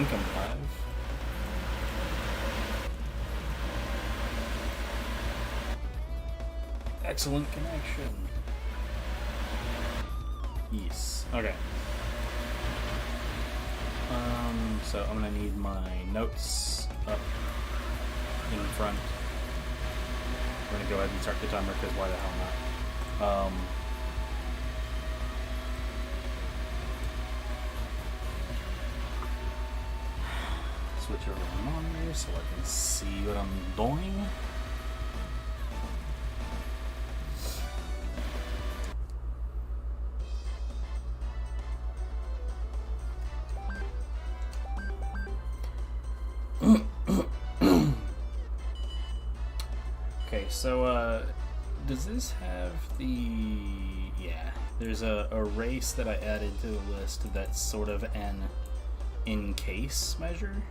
think I'm live. Excellent connection. Yes. Okay. So I'm gonna need my notes up in front. We're gonna go ahead and start the timer because why the hell not? Switch over the monitor so I can see what I'm doing. Okay, so does this have the... yeah, there's a race that I added to the list that's sort of an in-case measure.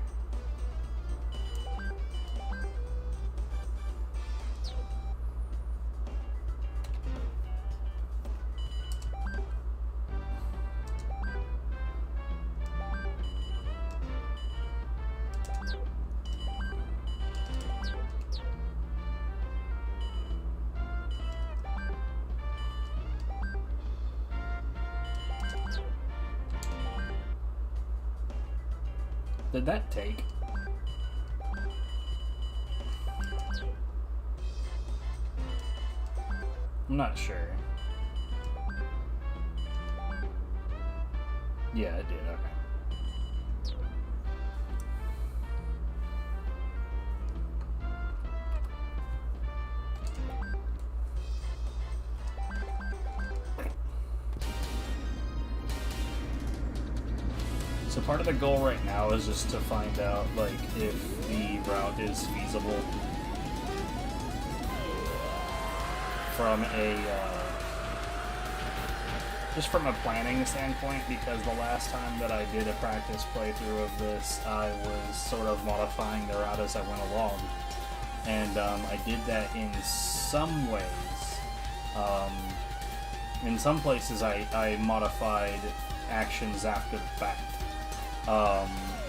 Did that take? I'm not sure. Yeah, it did, okay. So part of the goal right now is just to find out, like, if the route is feasible from a, just from a planning standpoint, because the last time that I did a practice playthrough of this, I was sort of modifying the route as I went along. And I did that in some ways. In some places I modified actions after the fact.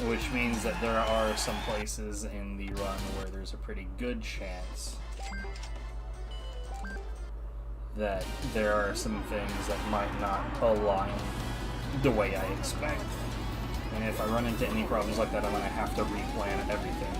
Which means that there are some places in the run where there's a pretty good chance that there are some things that might not align the way I expect. And if I run into any problems like that, I'm going to have to replan everything.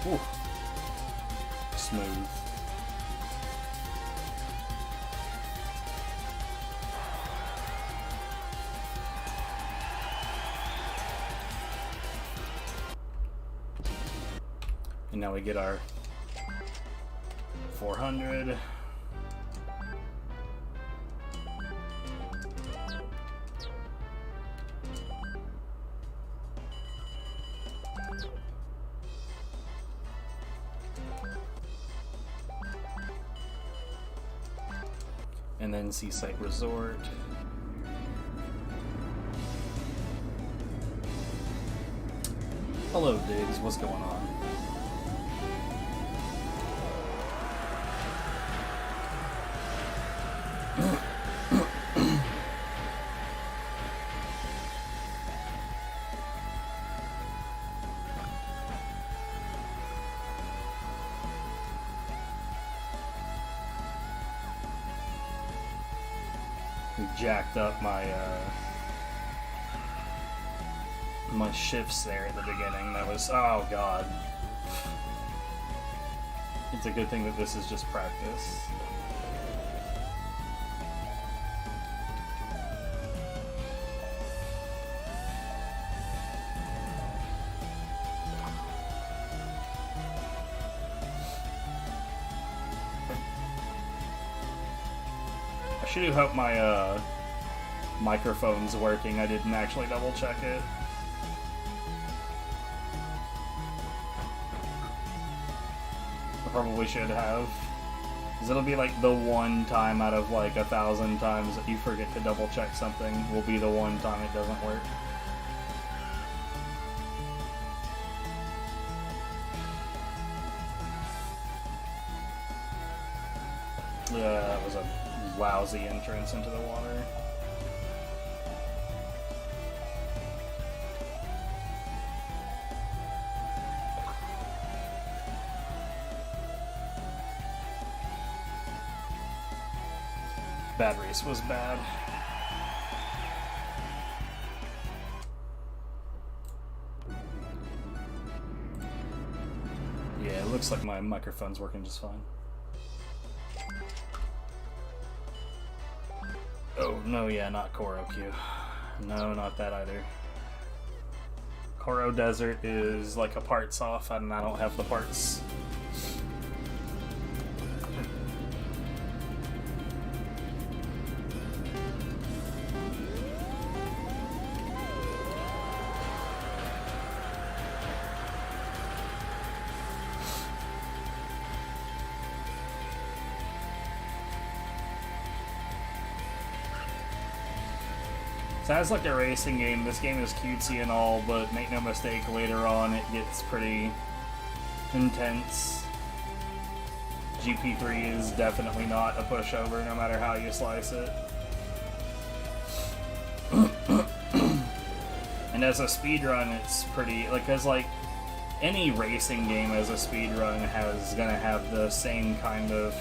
Ooh. Smooth. And now we get our 400. And then Seaside Resort. Hello, Diggs. What's going on? Jacked up my my shifts there at the beginning. That was, oh god. It's a good thing that this is just practice. should have hope my microphone's working. I didn't actually double check it. I probably should have. Because it'll be like the one time out of like 1,000 times that you forget to double check something will be the one time it doesn't work. Yeah, that was a lousy entrance into the water. Bad race was bad. Yeah, it looks like my microphone's working just fine. Oh, no, yeah, not Choro Q. No, not that either. Choro Desert is like a parts off, and I don't have the parts. So as like a racing game, this game is cutesy and all, but make no mistake, later on it gets pretty intense. GP3 is definitely not a pushover, no matter how you slice it. And as a speedrun, it's pretty, like, cause like, any racing game as a speedrun gonna have the same kind of,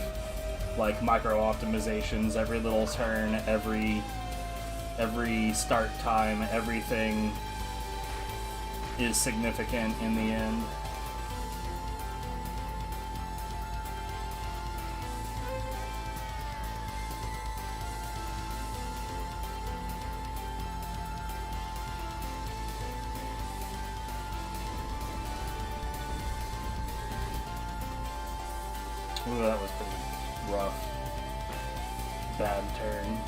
like, micro-optimizations, every little turn, every start time, everything is significant in the end. Ooh, that was pretty rough. Bad turn.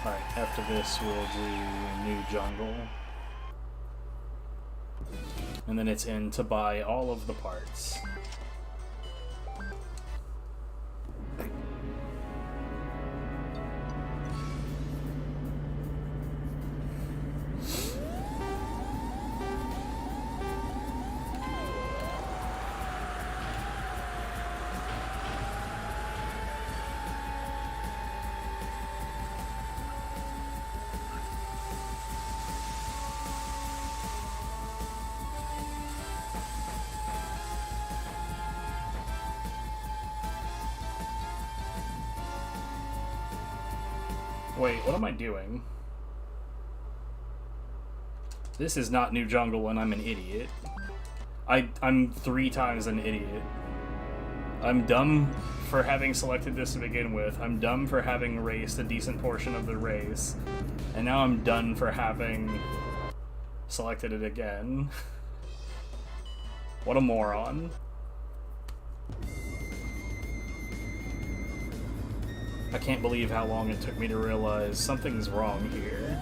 Alright, after this we'll do New Jungle. And then it's in to buy all of the parts. Wait, what am I doing? This is not New Jungle and I'm an idiot. I'm 3 times an idiot. I'm dumb for having selected this to begin with. I'm dumb for having raced a decent portion of the race. And now I'm done for having selected it again. What a moron. I can't believe how long it took me to realize something's wrong here.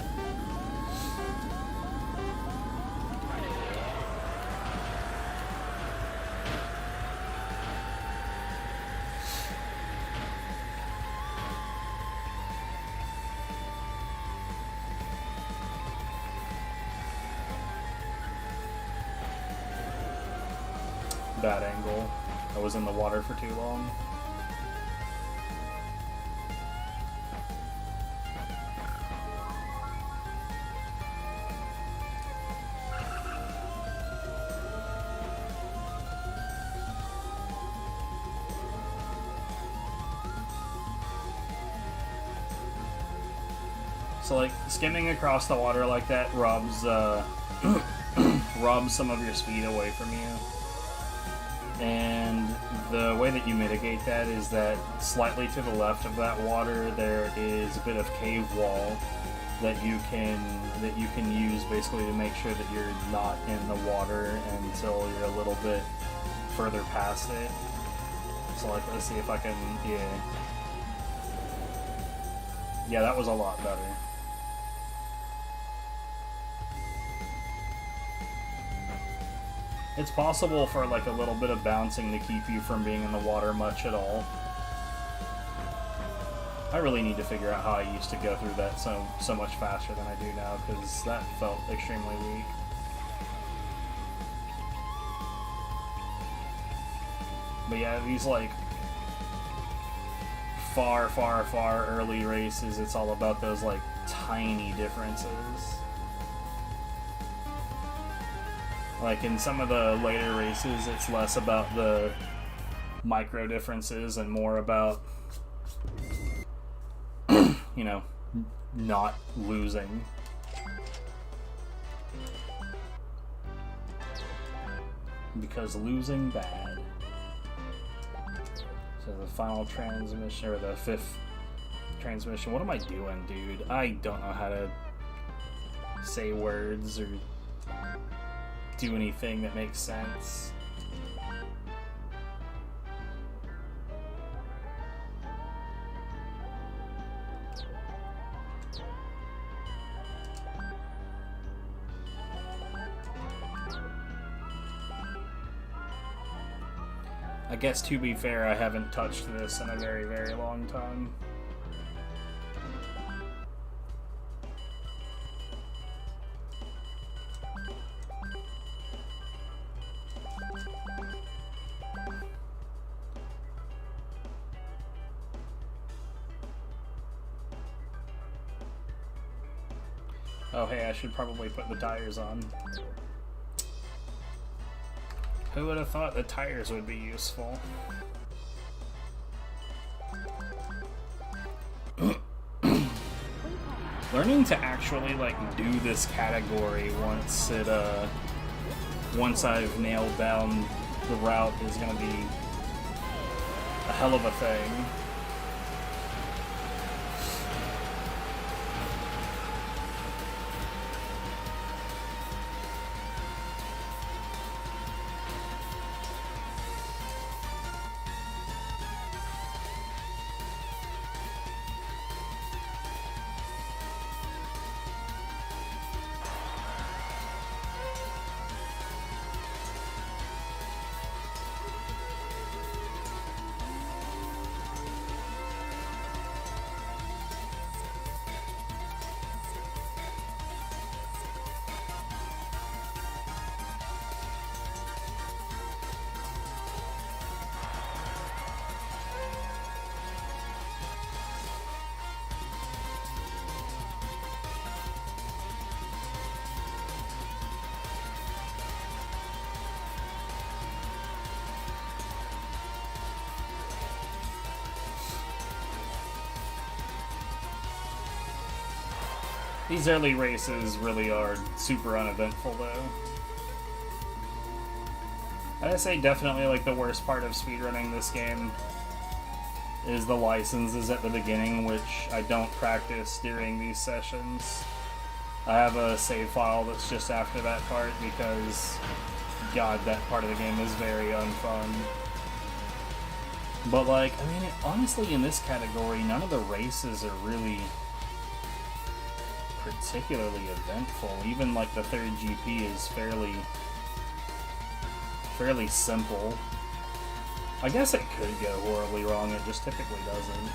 Bad angle. I was in the water for too long. So like skimming across the water like that robs robs some of your speed away from you. And the way that you mitigate that is that slightly to the left of that water there is a bit of cave wall that you can use basically to make sure that you're not in the water until you're a little bit further past it. So like, let's see if I can, yeah, that was a lot better. It's possible for like a little bit of bouncing to keep you from being in the water much at all. I really need to figure out how I used to go through that so much faster than I do now, because that felt extremely weak. But yeah, these like far early races, it's all about those like tiny differences. Like in some of the later races, it's less about the micro differences and more about, you know, not losing. Because losing bad. So the final transmission, or the fifth transmission, what am I doing, dude? I don't know how to say words or do anything that makes sense. I guess to be fair, I haven't touched this in a very long time. Oh hey, I should probably put the tires on. Who would have thought the tires would be useful? Learning to actually like do this category once I've nailed down the route is gonna be a hell of a thing. These early races really are super uneventful, though. I'd say definitely like the worst part of speedrunning this game is the licenses at the beginning, which I don't practice during these sessions. I have a save file that's just after that part because, God, that part of the game is very unfun. But like, I mean, honestly, in this category, none of the races are really particularly eventful. Even like the third GP is fairly simple. I guess it could go horribly wrong, it just typically doesn't.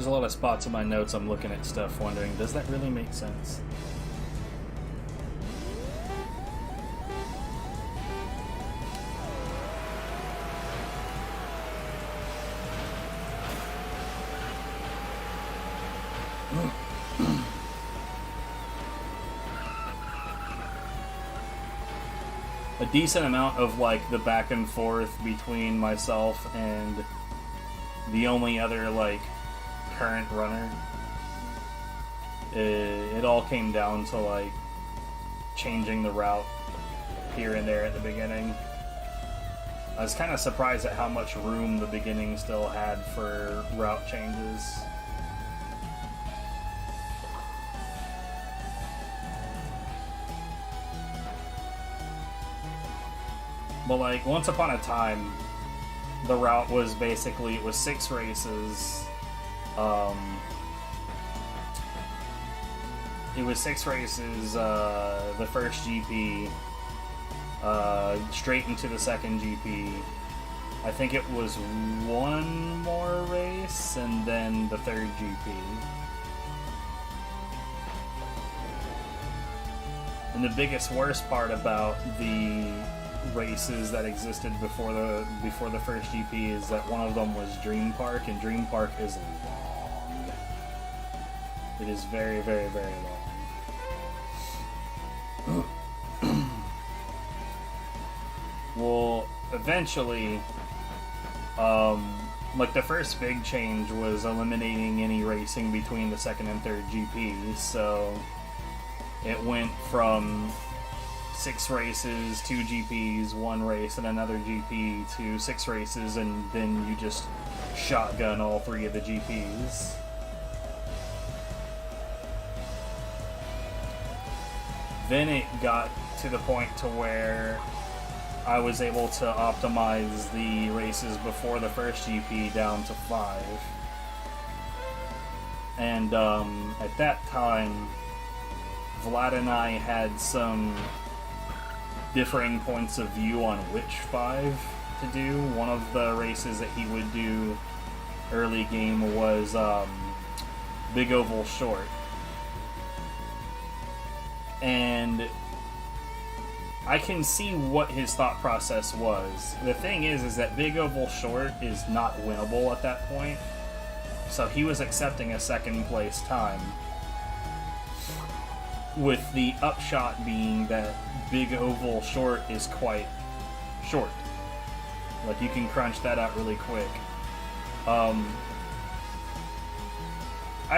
There's a lot of spots in my notes I'm looking at stuff wondering, does that really make sense? A decent amount of like the back and forth between myself and the only other like current runner, it all came down to like changing the route here and there at the beginning. I was kind of surprised at how much room the beginning still had for route changes. But like once upon a time, the route was basically, it was 6 races. It was 6 races, the first GP, straight into the second GP. I think it was 1 more race, and then the third GP. And the biggest worst part about the races that existed before the first GP is that one of them was Dream Park, and Dream Park is long. It is very, very, very long. Well, eventually, like the first big change was eliminating any racing between the second and third GP, so it went from 6 races, 2 GPs, 1 race, and another GP to 6 races, and then you just shotgun all 3 of the GPs. Then it got to the point to where I was able to optimize the races before the first GP down to 5. And at that time, Vlad and I had some differing points of view on which 5 to do. One of the races that he would do early game was Big Oval Short. And I can see what his thought process was. The thing is that Big Oval Short is not winnable at that point. So he was accepting a second place time, with the upshot being that Big Oval Short is quite short. Like, you can crunch that out really quick. I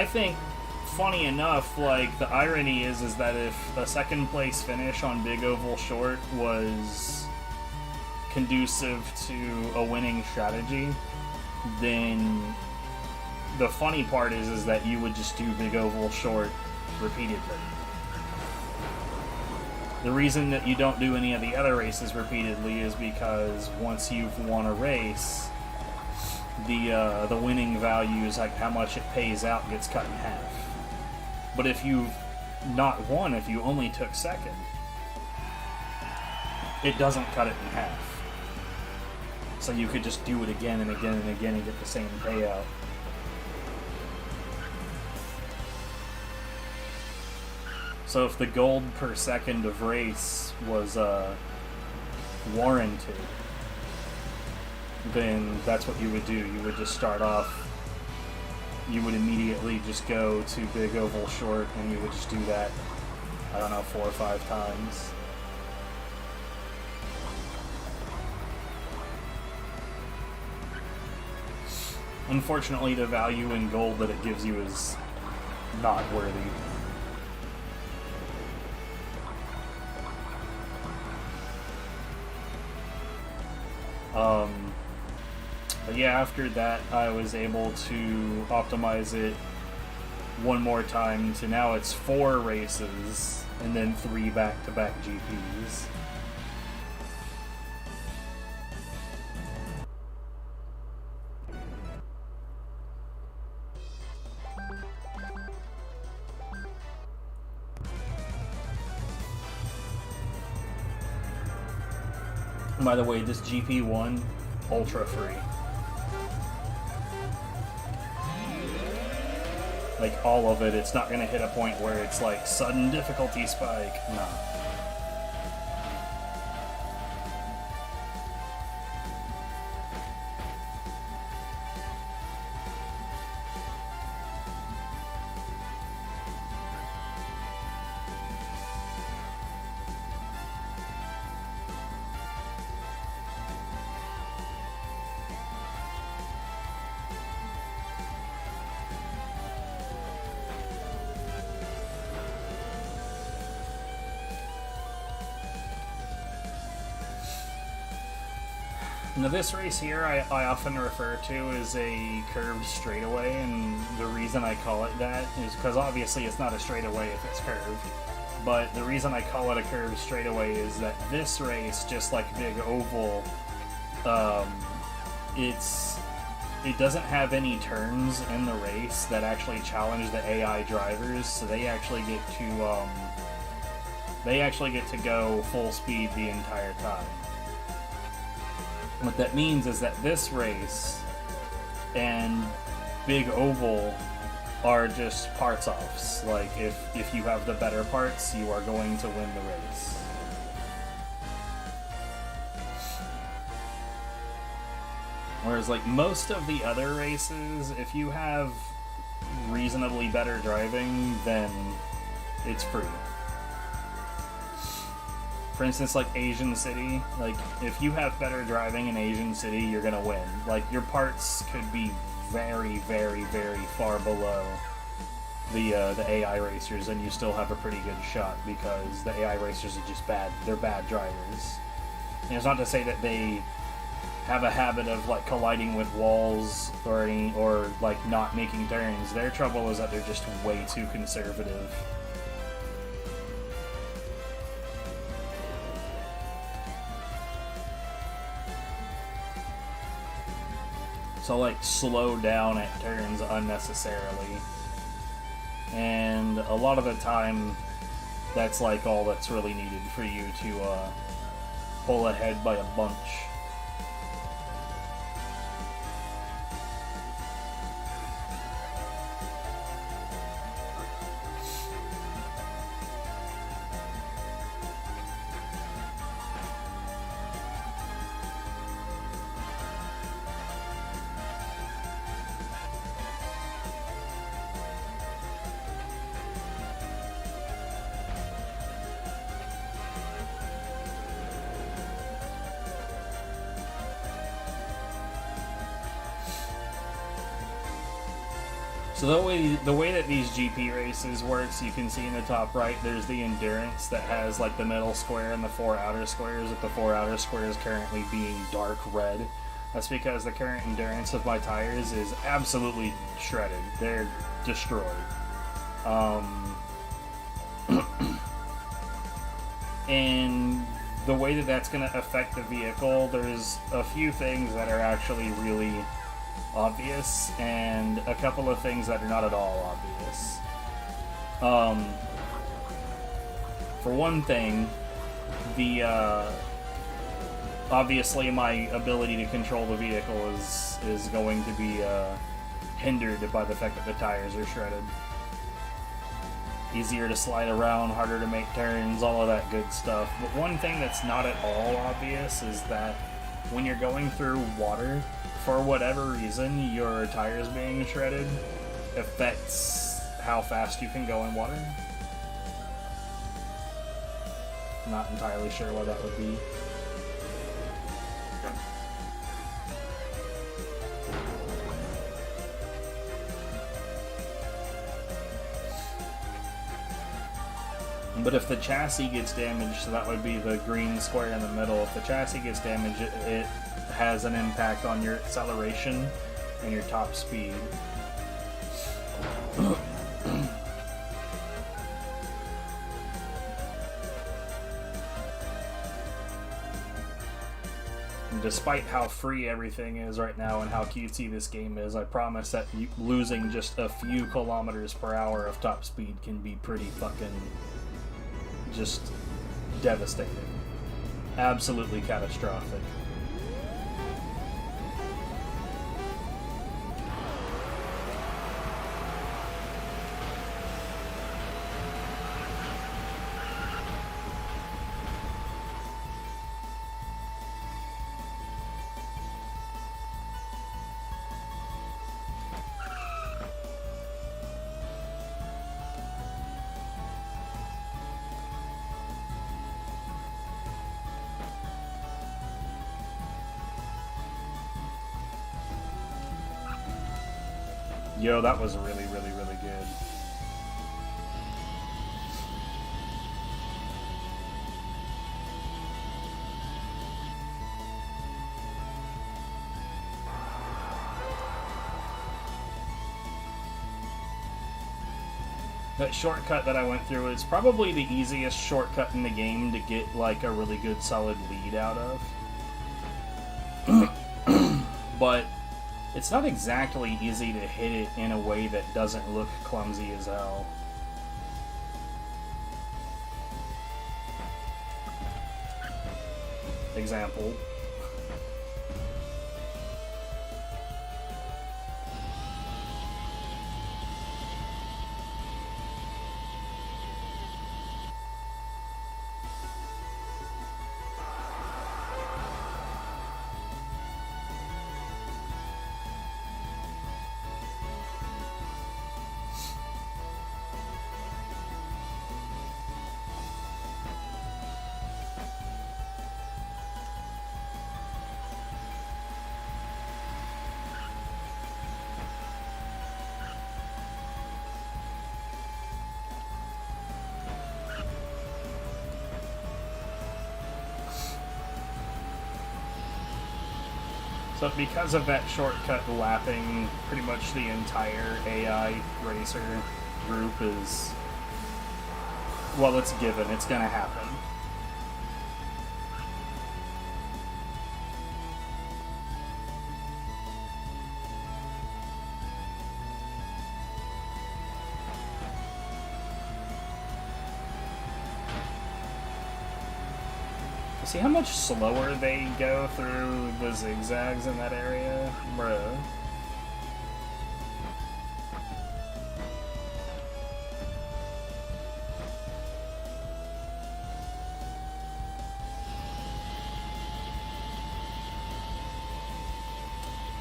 think, funny enough, like, the irony is that if a second place finish on Big Oval Short was conducive to a winning strategy, then the funny part is that you would just do Big Oval Short repeatedly. The reason that you don't do any of the other races repeatedly is because once you've won a race, the winning values, like how much it pays out, gets cut in half. But if you've not won, if you only took second, it doesn't cut it in half. So you could just do it again and again and again and get the same payout. So if the gold per second of race was warranted, then that's what you would do. You would just start off, you would immediately just go to Big Oval Short, and you would just do that, I don't know, 4 or 5 times. Unfortunately, the value in gold that it gives you is not worthy. But yeah, after that I was able to optimize it one more time to now it's 4 races and then 3 back-to-back GPs. By the way, this GP1, ultra free. like all of it, it's not going to hit a point where it's like sudden difficulty spike. No. Now this race here I often refer to as a curved straightaway, and the reason I call it that is because obviously it's not a straightaway if it's curved, but the reason I call it a curved straightaway is that this race, just like Big Oval, it doesn't have any turns in the race that actually challenge the AI drivers, so they actually get to go full speed the entire time. What that means is that this race and Big Oval are just parts offs. Like, if you have the better parts, you are going to win the race. Whereas, like, most of the other races, if you have reasonably better driving, then it's free. For instance, like Asian City, like, if you have better driving in Asian City, you're gonna win. Like, your parts could be very, very, very far below the AI racers, and you still have a pretty good shot, because the AI racers are just bad. They're bad drivers. And it's not to say that they have a habit of, like, colliding with walls or like, not making turns. Their trouble is that they're just way too conservative. So, like, slow down at turns unnecessarily. And a lot of the time, that's, like, all that's really needed for you to pull ahead by a bunch. So the way that these GP races works, you can see in the top right, there's the endurance that has, like, the middle square and the 4 outer squares, with the 4 outer squares currently being dark red. That's because the current endurance of my tires is absolutely shredded. They're destroyed. And the way that that's going to affect the vehicle, there's a few things that are actually really obvious, and a couple of things that are not at all obvious. For one thing, obviously my ability to control the vehicle is going to be hindered by the fact that the tires are shredded. Easier to slide around, harder to make turns, all of that good stuff. But one thing that's not at all obvious is that when you're going through water, for whatever reason, your tires being shredded affects how fast you can go in water. Not entirely sure why that would be. But if the chassis gets damaged, so that would be the green square in the middle, if the chassis gets damaged, it has an impact on your acceleration and your top speed. And despite how free everything is right now and how cutesy this game is, I promise that losing just a few kilometers per hour of top speed can be pretty fucking just devastating. Absolutely catastrophic. Yo, that was really, really, really good. That shortcut that I went through is probably the easiest shortcut in the game to get, like, a really good solid lead out of. But it's not exactly easy to hit it in a way that doesn't look clumsy as hell. Example. So because of that shortcut lapping pretty much the entire AI racer group is, well, it's given, it's gonna happen. See how much slower they go through the zigzags in that area? Bruh.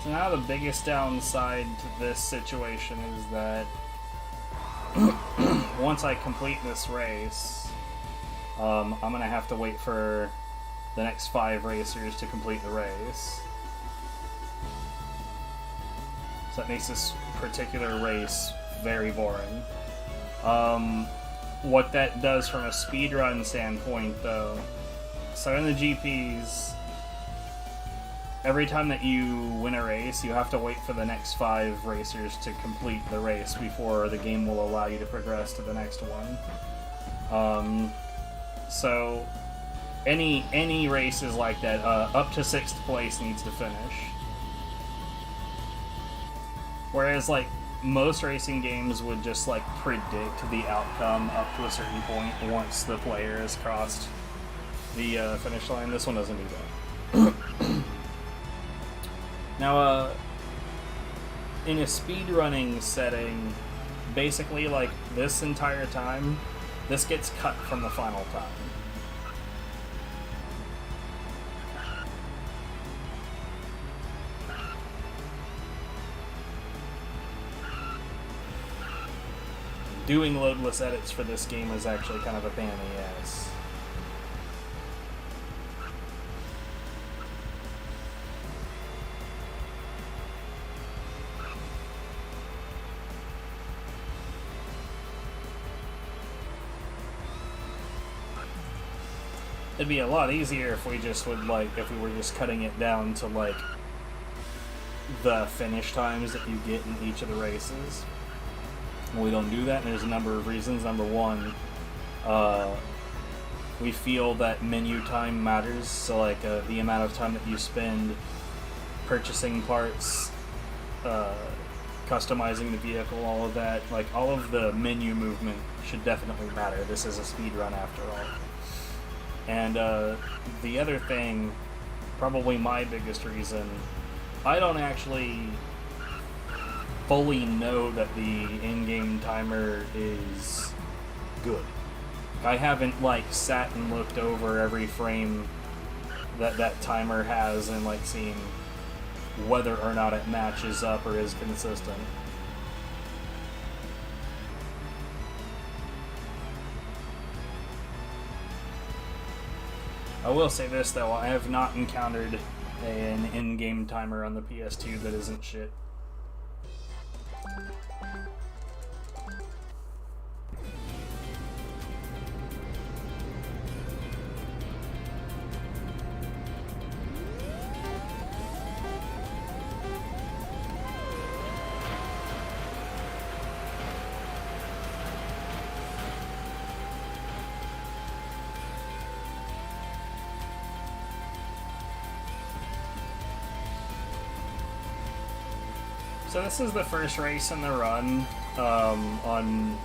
So now the biggest downside to this situation is that once I complete this race, I'm gonna have to wait for the next 5 racers to complete the race. So that makes this particular race very boring. What that does from a speedrun standpoint, though, so in the GPs, every time that you win a race, you have to wait for the next 5 racers to complete the race before the game will allow you to progress to the next one. So any races like that, up to 6th place needs to finish. Whereas, like, most racing games would just, like, predict the outcome up to a certain point once the player has crossed the finish line. This one doesn't do that. Now, in a speedrunning setting, basically, like, this entire time, this gets cut from the final time. Doing loadless edits for this game is actually kind of a pain in the ass. It'd be a lot easier if we just would, like, if we were just cutting it down to, like, the finish times that you get in each of the races. We don't do that, and there's a number of reasons. Number one, we feel that menu time matters, so like the amount of time that you spend purchasing parts, customizing the vehicle, all of that, like all of the menu movement should definitely matter. This is a speedrun after all. And the other thing, probably my biggest reason, I don't actually fully know that the in-game timer is good. I haven't, like, sat and looked over every frame that that timer has and, like, seen whether or not it matches up or is consistent. I will say this, though, I have not encountered an in-game timer on the PS2 that isn't shit. So this is the first race in the run on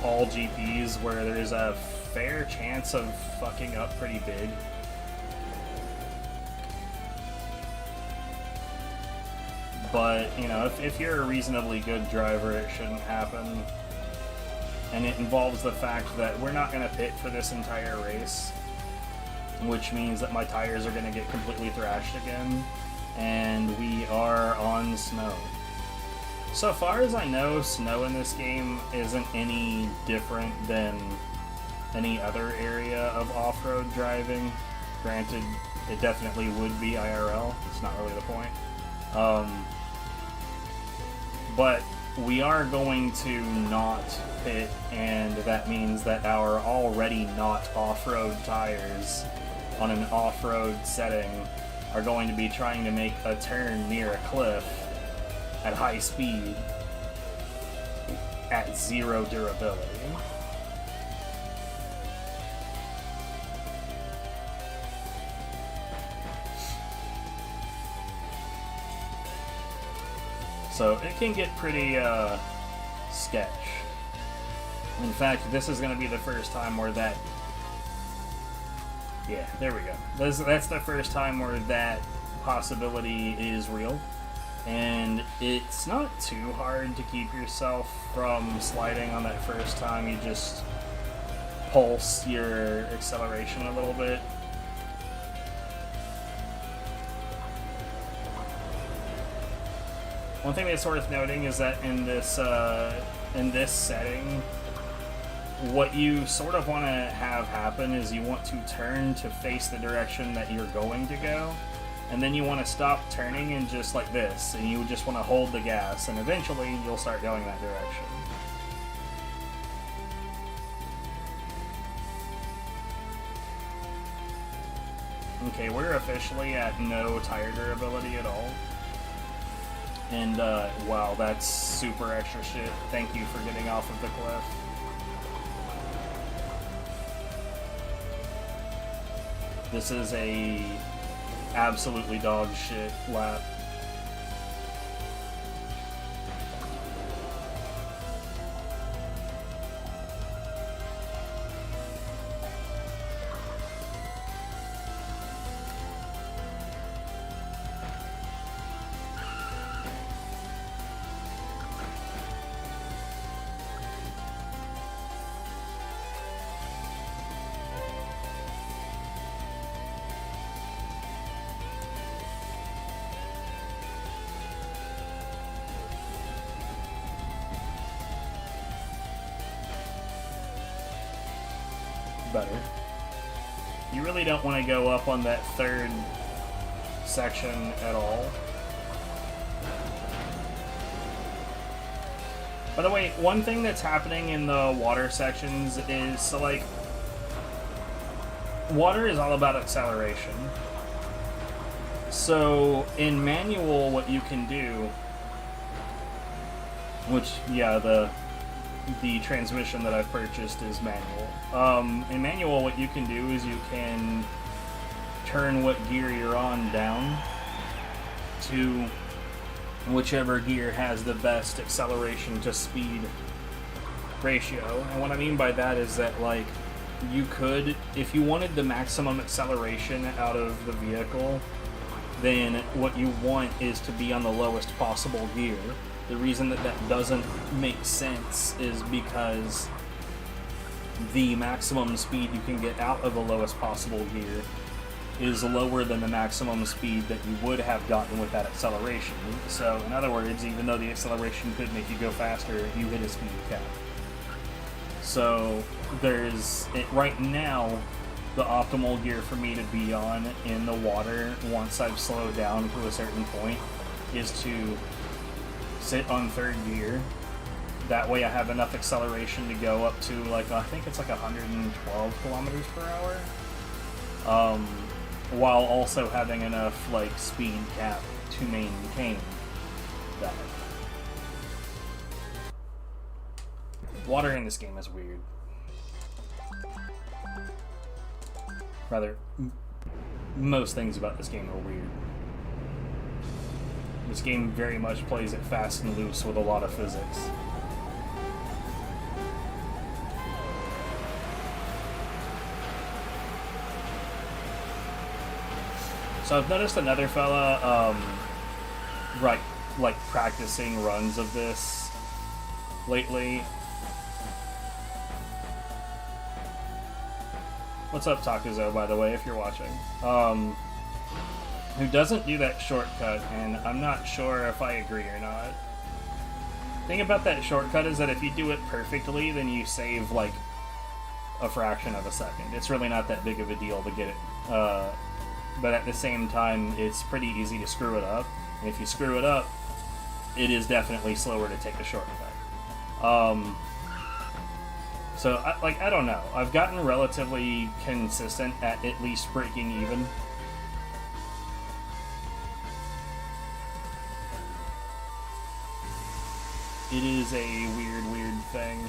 all GPs where there's a fair chance of fucking up pretty big. But, you know, if you're a reasonably good driver, it shouldn't happen. And it involves the fact that we're not going to pit for this entire race, which means that my tires are going to get completely thrashed again, and we are on snow. So far as I know, snow in this game isn't any different than any other area of off-road driving. Granted, it definitely would be IRL. It's not really the point. But we are going to not pit, and that means that our already not off-road tires on an off-road setting are going to be trying to make a turn near a cliff at high speed at 0 durability. So it can get pretty sketch. In fact, this is going to be the first time where that... Yeah, there we go. That's the first time where that possibility is real. And it's not too hard to keep yourself from sliding on that first time. You just pulse your acceleration a little bit. One thing that's worth noting is that in this setting, what you sort of want to have happen is you want to turn to face the direction that you're going to go, and then you want to stop turning and just like this, and you just want to hold the gas, and eventually you'll start going that direction. Okay, we're officially at no tire durability at all. And, wow, that's super extra shit. Thank you for getting off of the cliff. This is a absolutely dog shit lap. Better. You really don't want to go up on that third section at all. By the way, one thing that's happening in the water sections is, so like, water is all about acceleration. So in manual, what you can do, which, yeah, the transmission that I've purchased is manual. In manual, what you can do is you can turn what gear you're on down to whichever gear has the best acceleration to speed ratio. And what I mean by that is that, like, you could, if you wanted the maximum acceleration out of the vehicle, then what you want is to be on the lowest possible gear. The reason that that doesn't make sense is because the maximum speed you can get out of the lowest possible gear is lower than the maximum speed that you would have gotten with that acceleration. So, in other words, even though the acceleration could make you go faster, you hit a speed cap. So, right now, the optimal gear for me to be on in the water, once I've slowed down to a certain point, is to sit on third gear. That way I have enough acceleration to go up to, like, I think it's like 112 kilometers per hour, while also having enough, like, speed cap to maintain that. Water in this game is weird. Rather, most things about this game are weird. This game very much plays it fast and loose with a lot of physics. So I've noticed another fella, like practicing runs of this lately. What's up, Takuzo, by the way, if you're watching? Who doesn't do that shortcut, and I'm not sure if I agree or not. The thing about that shortcut is that if you do it perfectly, then you save, like, a fraction of a second. It's really not that big of a deal to get it. But at the same time, it's pretty easy to screw it up. And if you screw it up, it is definitely slower to take a shortcut. So, I don't know. I've gotten relatively consistent at least breaking even. It is a weird thing.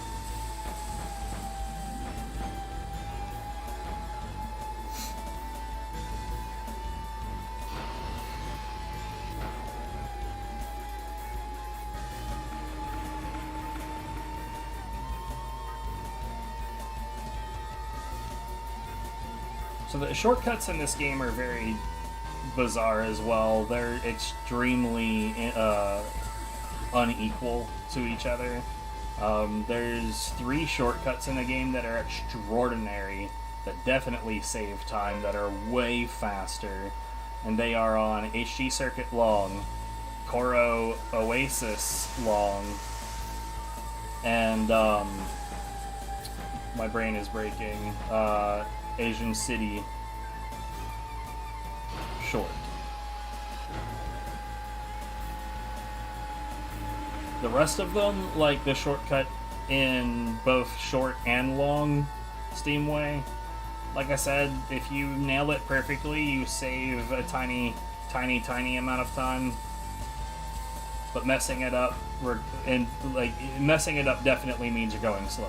So the shortcuts in this game are very bizarre as well. They're extremely unequal to each other. There's 3 shortcuts in the game that are extraordinary, that definitely save time, that are way faster, and they are on HG Circuit Long, Choro Oasis Long, and my brain is breaking, Asian City Short. The rest of them, like the shortcut in both short and long Steamway, like I said, if you nail it perfectly, you save a tiny amount of time. But messing it up, definitely means you're going slower.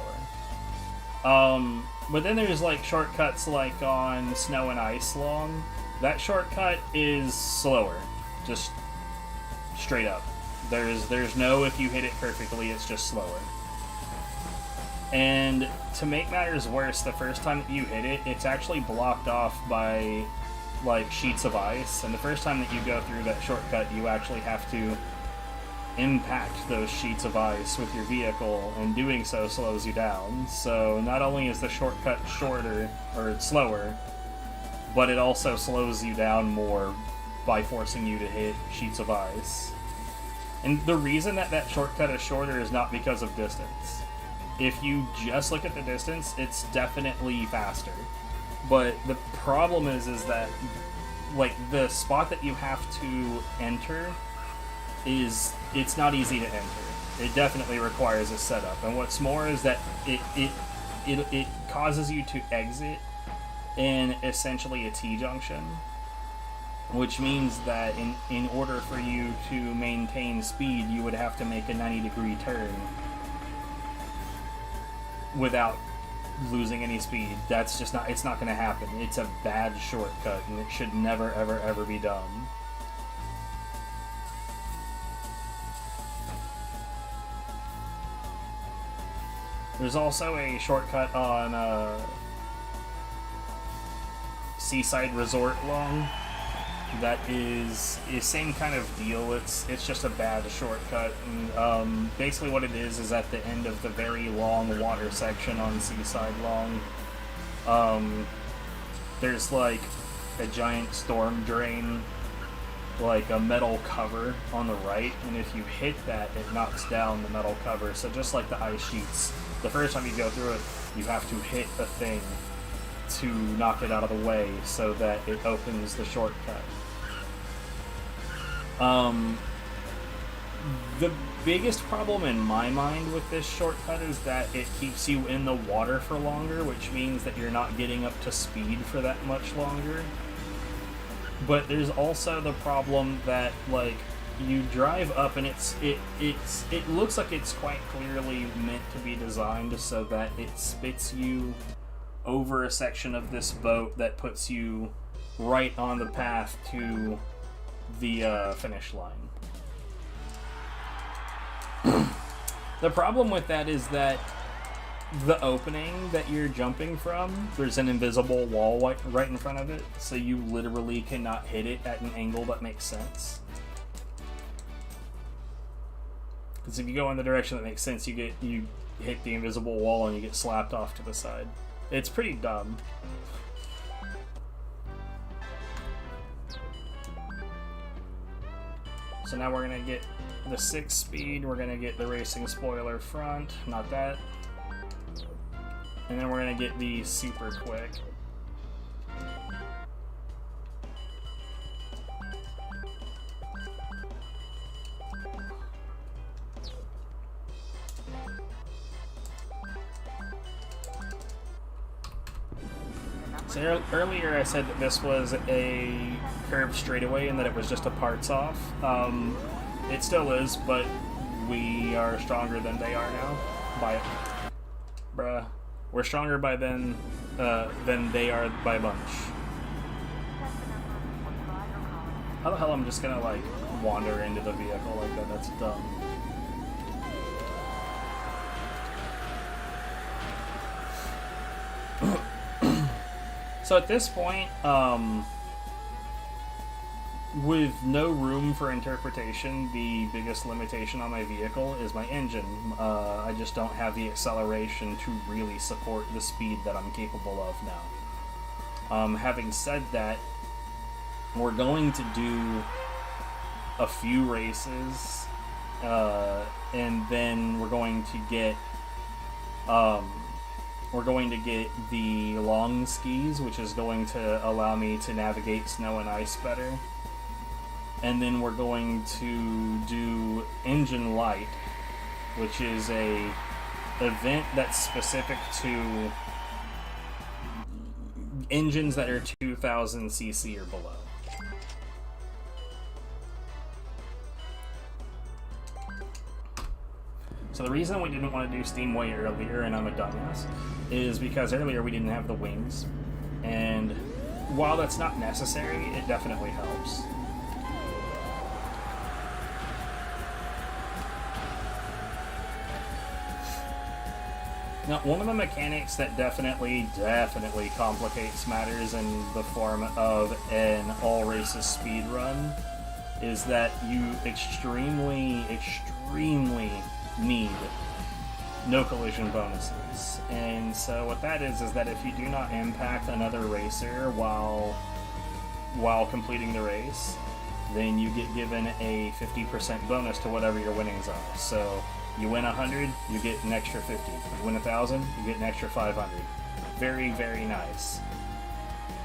But then there's like shortcuts like on Snow and Ice Long. That shortcut is slower, just straight up. There's no if you hit it perfectly, it's just slower. And to make matters worse, the first time that you hit it, it's actually blocked off by like sheets of ice, and the first time that you go through that shortcut, you actually have to impact those sheets of ice with your vehicle, and doing so slows you down. So not only is the shortcut shorter, or slower, but it also slows you down more by forcing you to hit sheets of ice. And the reason that that shortcut is shorter is not because of distance. If you just look at the distance, it's definitely faster. But the problem is that, like, the spot that you have to enter it's not easy to enter. It definitely requires a setup. And what's more is that it causes you to exit in essentially a T-junction, which means that in order for you to maintain speed, you would have to make a 90-degree turn without losing any speed. That's just not, it's not going to happen. It's a bad shortcut, and it should never, ever, ever be done. There's also a shortcut on Seaside Resort Long that is same kind of deal. It's just a bad shortcut, and basically what it is at the end of the very long water section on Seaside Long, there's like a giant storm drain, like a metal cover on the right, and if you hit that, it knocks down the metal cover. So just like the ice sheets, the first time you go through it, you have to hit a thing to knock it out of the way so that it opens the shortcut. The biggest problem in my mind with this shortcut is that it keeps you in the water for longer, which means that you're not getting up to speed for that much longer. But there's also the problem that, like, you drive up and it looks like it's quite clearly meant to be designed so that it spits you over a section of this boat that puts you right on the path to the finish line. The problem with that is that the opening that you're jumping from, there's an invisible wall right in front of it, so you literally cannot hit it at an angle that makes sense. Because if you go in the direction that makes sense, you hit the invisible wall and you get slapped off to the side. It's pretty dumb. So now we're gonna get the 6 speed, we're gonna get the racing spoiler front, not that. And then we're gonna get the super quick. So earlier I said that this was a curved straightaway and that it was just a parts off. It still is, but we are stronger than they are now. We're stronger by then than they are by a bunch. How the hell I'm just gonna like wander into the vehicle like that? That's dumb. So at this point, with no room for interpretation, the biggest limitation on my vehicle is my engine. I just don't have the acceleration to really support the speed that I'm capable of now. Having said that, we're going to do a few races, and then we're going to get the long skis, which is going to allow me to navigate snow and ice better. And then we're going to do Engine Light, which is a event that's specific to engines that are 2000 cc or below. So the reason we didn't want to do Steamway earlier, and I'm a dumbass, is because earlier we didn't have the wings. And while that's not necessary, it definitely helps. Now, one of the mechanics that definitely complicates matters in the form of an all-races speedrun is that you extremely need no collision bonuses. And so what that is that if you do not impact another racer while completing the race, then you get given a 50% bonus to whatever your winnings are. So you win 100, you get an extra 50. You win 1,000, you get an extra 500. Very, very nice.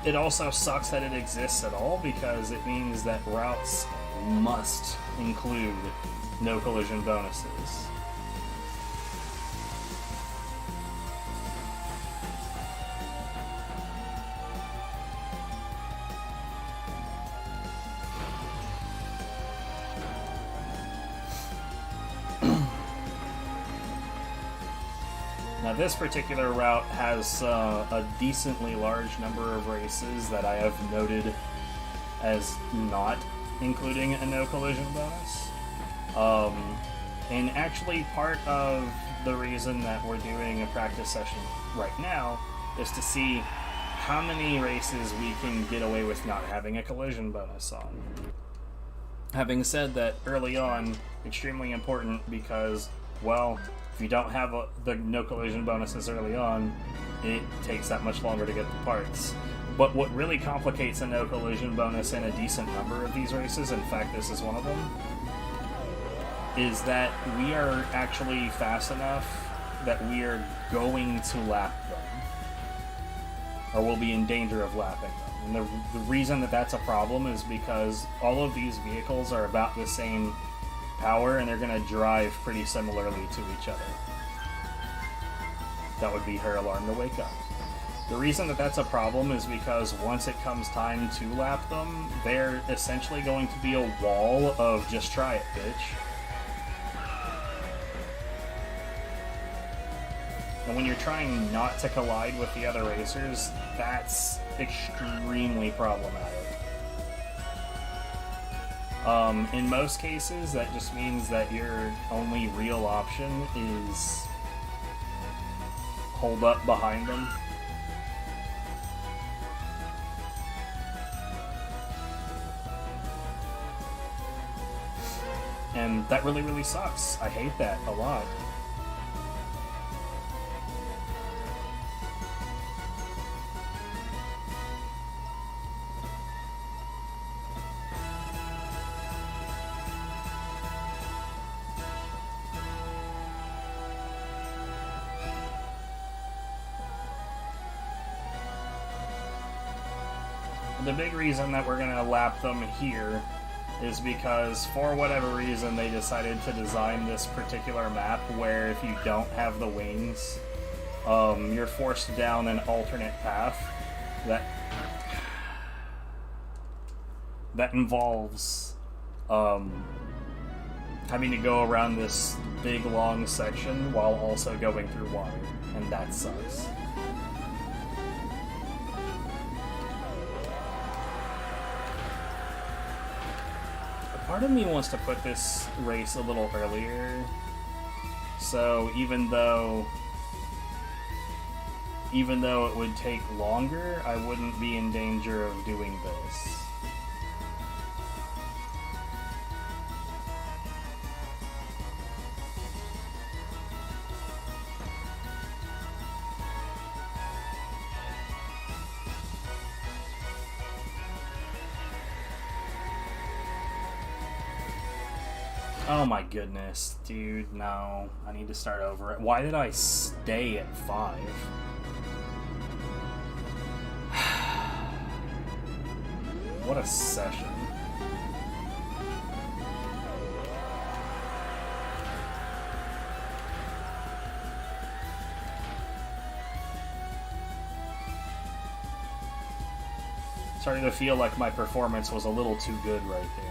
It also sucks that it exists at all because it means that routes must include no collision bonuses. Now this particular route has a decently large number of races that I have noted as not including a no collision bonus. And actually part of the reason that we're doing a practice session right now is to see how many races we can get away with not having a collision bonus on. Having said that, early on, extremely important because, well, if you don't have the no collision bonuses early on, it takes that much longer to get the parts. But what really complicates a no collision bonus in a decent number of these races, in fact this is one of them, is that we are actually fast enough that we are going to lap them. Or we'll be in danger of lapping them. And the reason that that's a problem is because all of these vehicles are about the same power and they're going to drive pretty similarly to each other. That would be her alarm to wake up. The reason that that's a problem is because once it comes time to lap them, they're essentially going to be a wall of just try it, bitch. And when you're trying not to collide with the other racers, that's extremely problematic. In most cases, that just means that your only real option is hold up behind them. And that really, really sucks. I hate that a lot. The big reason that we're going to lap them here is because, for whatever reason, they decided to design this particular map where if you don't have the wings, you're forced down an alternate path that involves having to go around this big, long section while also going through water, and that sucks. Part of me wants to put this race a little earlier, so even though it would take longer, I wouldn't be in danger of doing this. Oh my goodness, dude, no. I need to start over. Why did I stay at 5? What a session. Starting to feel like my performance was a little too good right there.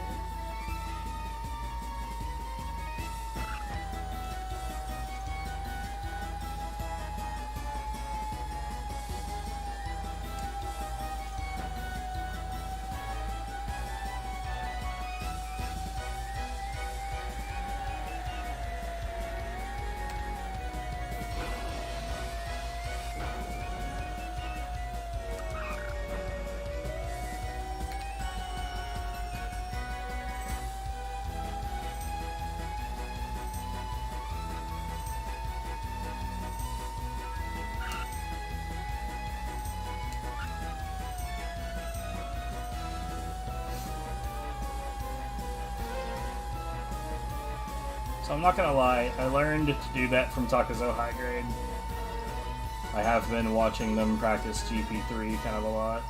So I'm not gonna lie, I learned to do that from Takuzo High Grade. I have been watching them practice GP3 kind of a lot.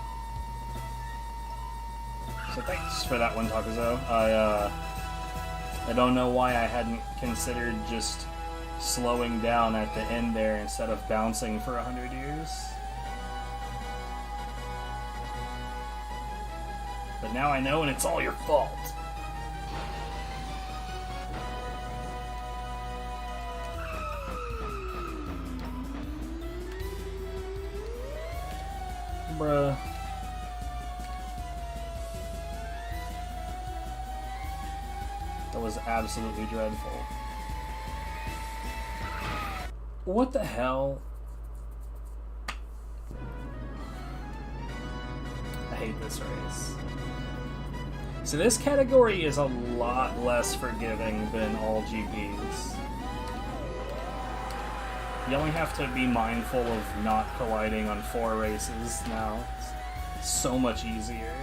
So thanks for that one, Takuzo. I don't know why I hadn't considered just slowing down at the end there instead of bouncing for 100 years. But now I know, and it's all your fault. Bruh. That was absolutely dreadful. What the hell? I hate this race. So this category is a lot less forgiving than all GPs. You only have to be mindful of not colliding on 4 races now. It's so much easier.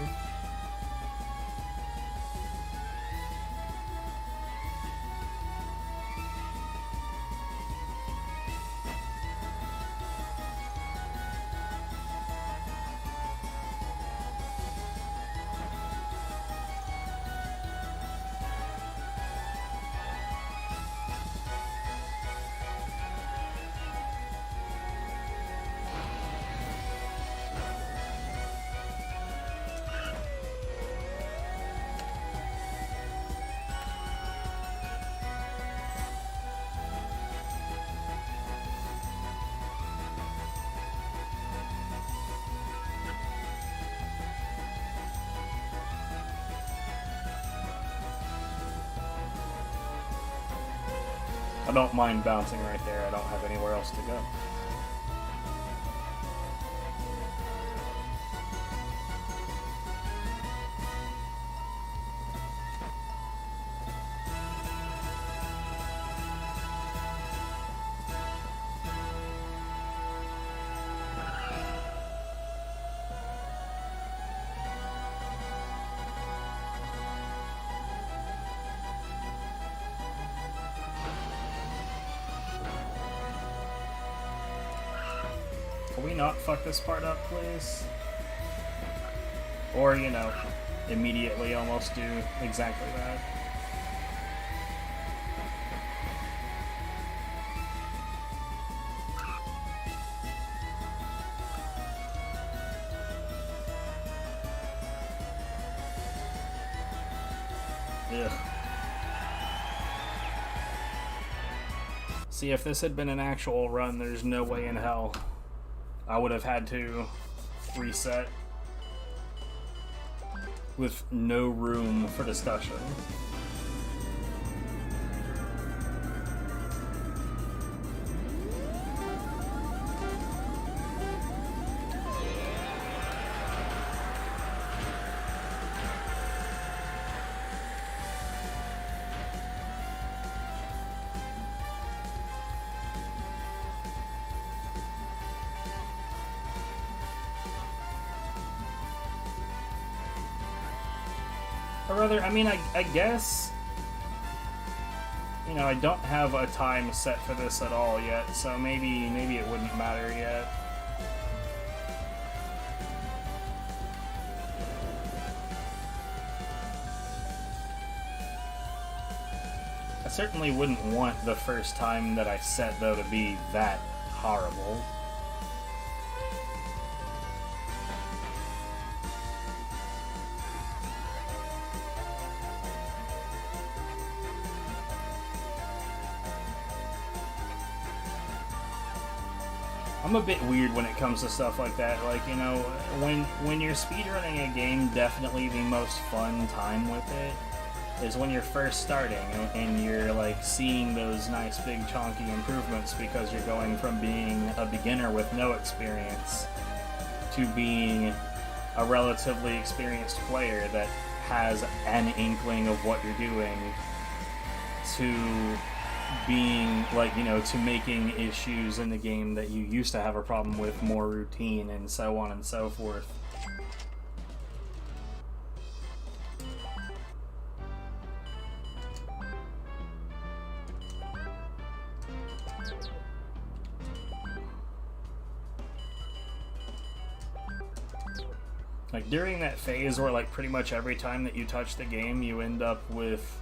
don't mind bouncing right there. I don't have anywhere else to go. Can we not fuck this part up, please? Or, you know, immediately almost do exactly that. Ugh. See, if this had been an actual run, there's no way in hell I would have had to reset with no room for discussion. Or rather, I mean, I guess, you know, I don't have a time set for this at all yet, so maybe it wouldn't matter yet. I certainly wouldn't want the first time that I set, though, to be that horrible. I'm a bit weird when it comes to stuff like that. Like, you know, when you're speedrunning a game, definitely the most fun time with it is when you're first starting and you're like seeing those nice big chonky improvements, because you're going from being a beginner with no experience to being a relatively experienced player that has an inkling of what you're doing, to being, like, you know, to making issues in the game that you used to have a problem with more routine, and so on and so forth. Like, during that phase where, like, pretty much every time that you touch the game you end up with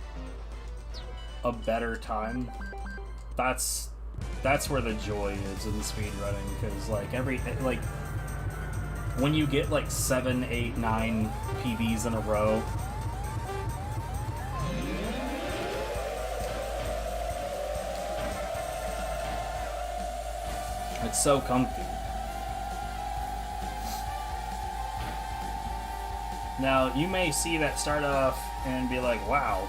a better time, that's where the joy is in speedrunning, because like when you get like 7, 8, 9 PBs in a row, it's so comfy. Now, you may see that start off and be like, wow,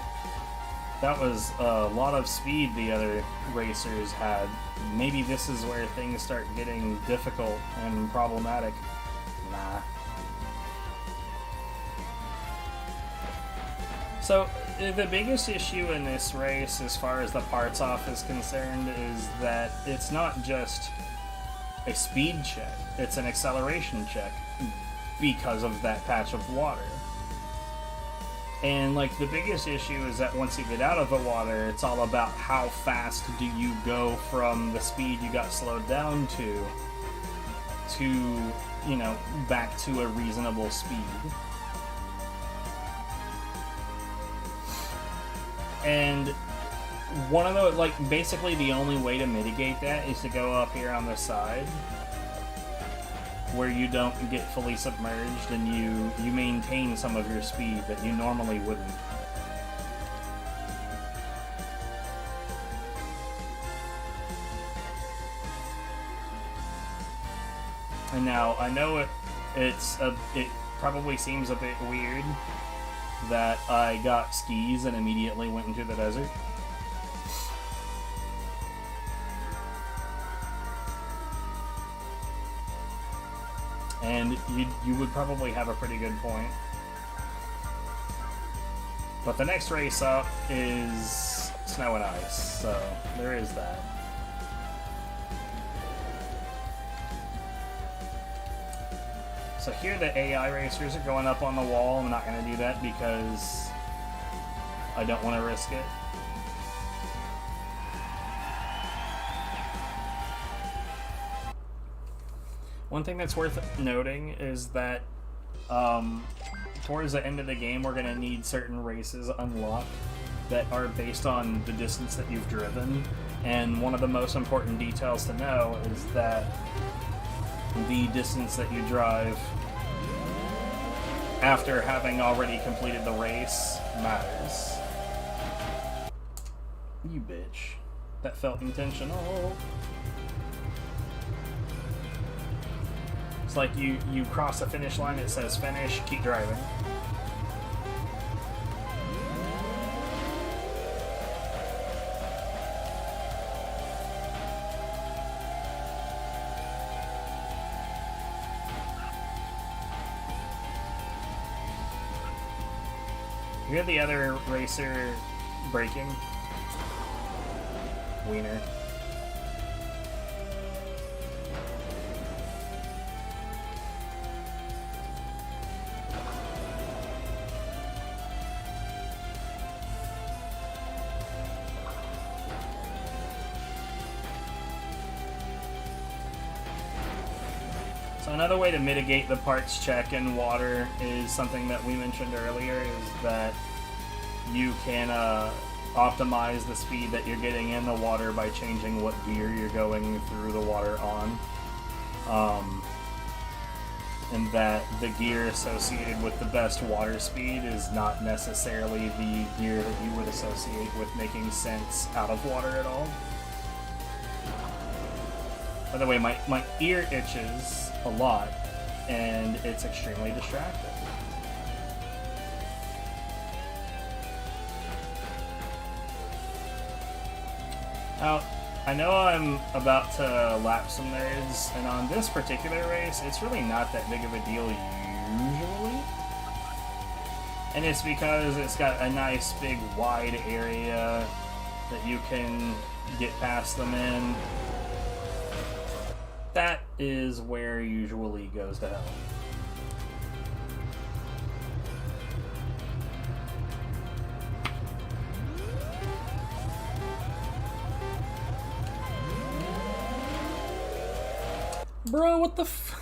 that was a lot of speed the other racers had. Maybe this is where things start getting difficult and problematic. Nah. So, the biggest issue in this race, as far as the parts off is concerned, is that it's not just a speed check, it's an acceleration check because of that patch of water. And, like, the biggest issue is that once you get out of the water, it's all about how fast do you go from the speed you got slowed down to, you know, back to a reasonable speed. And one of the, like, basically the only way to mitigate that is to go up here on the side, where you don't get fully submerged and you maintain some of your speed that you normally wouldn't. And now, I know it probably seems a bit weird that I got skis and immediately went into the desert. And you would probably have a pretty good point. But the next race up is snow and ice, so there is that. So here the AI racers are going up on the wall. I'm not going to do that because I don't want to risk it. One thing that's worth noting is that towards the end of the game, we're going to need certain races unlocked that are based on the distance that you've driven. And one of the most important details to know is that the distance that you drive after having already completed the race matters. You bitch. That felt intentional. It's like you cross the finish line, it says finish, keep driving. You hear the other racer braking? Wiener. So another way to mitigate the parts check in water is something that we mentioned earlier, is that you can optimize the speed that you're getting in the water by changing what gear you're going through the water on. And that the gear associated with the best water speed is not necessarily the gear that you would associate with making sense out of water at all. By the way, my ear itches a lot, and it's extremely distracting. Now, I know I'm about to lap some nerds, and on this particular race, it's really not that big of a deal usually. And it's because it's got a nice big wide area that you can get past them in. That is where usually goes to hell. Bro, what the f...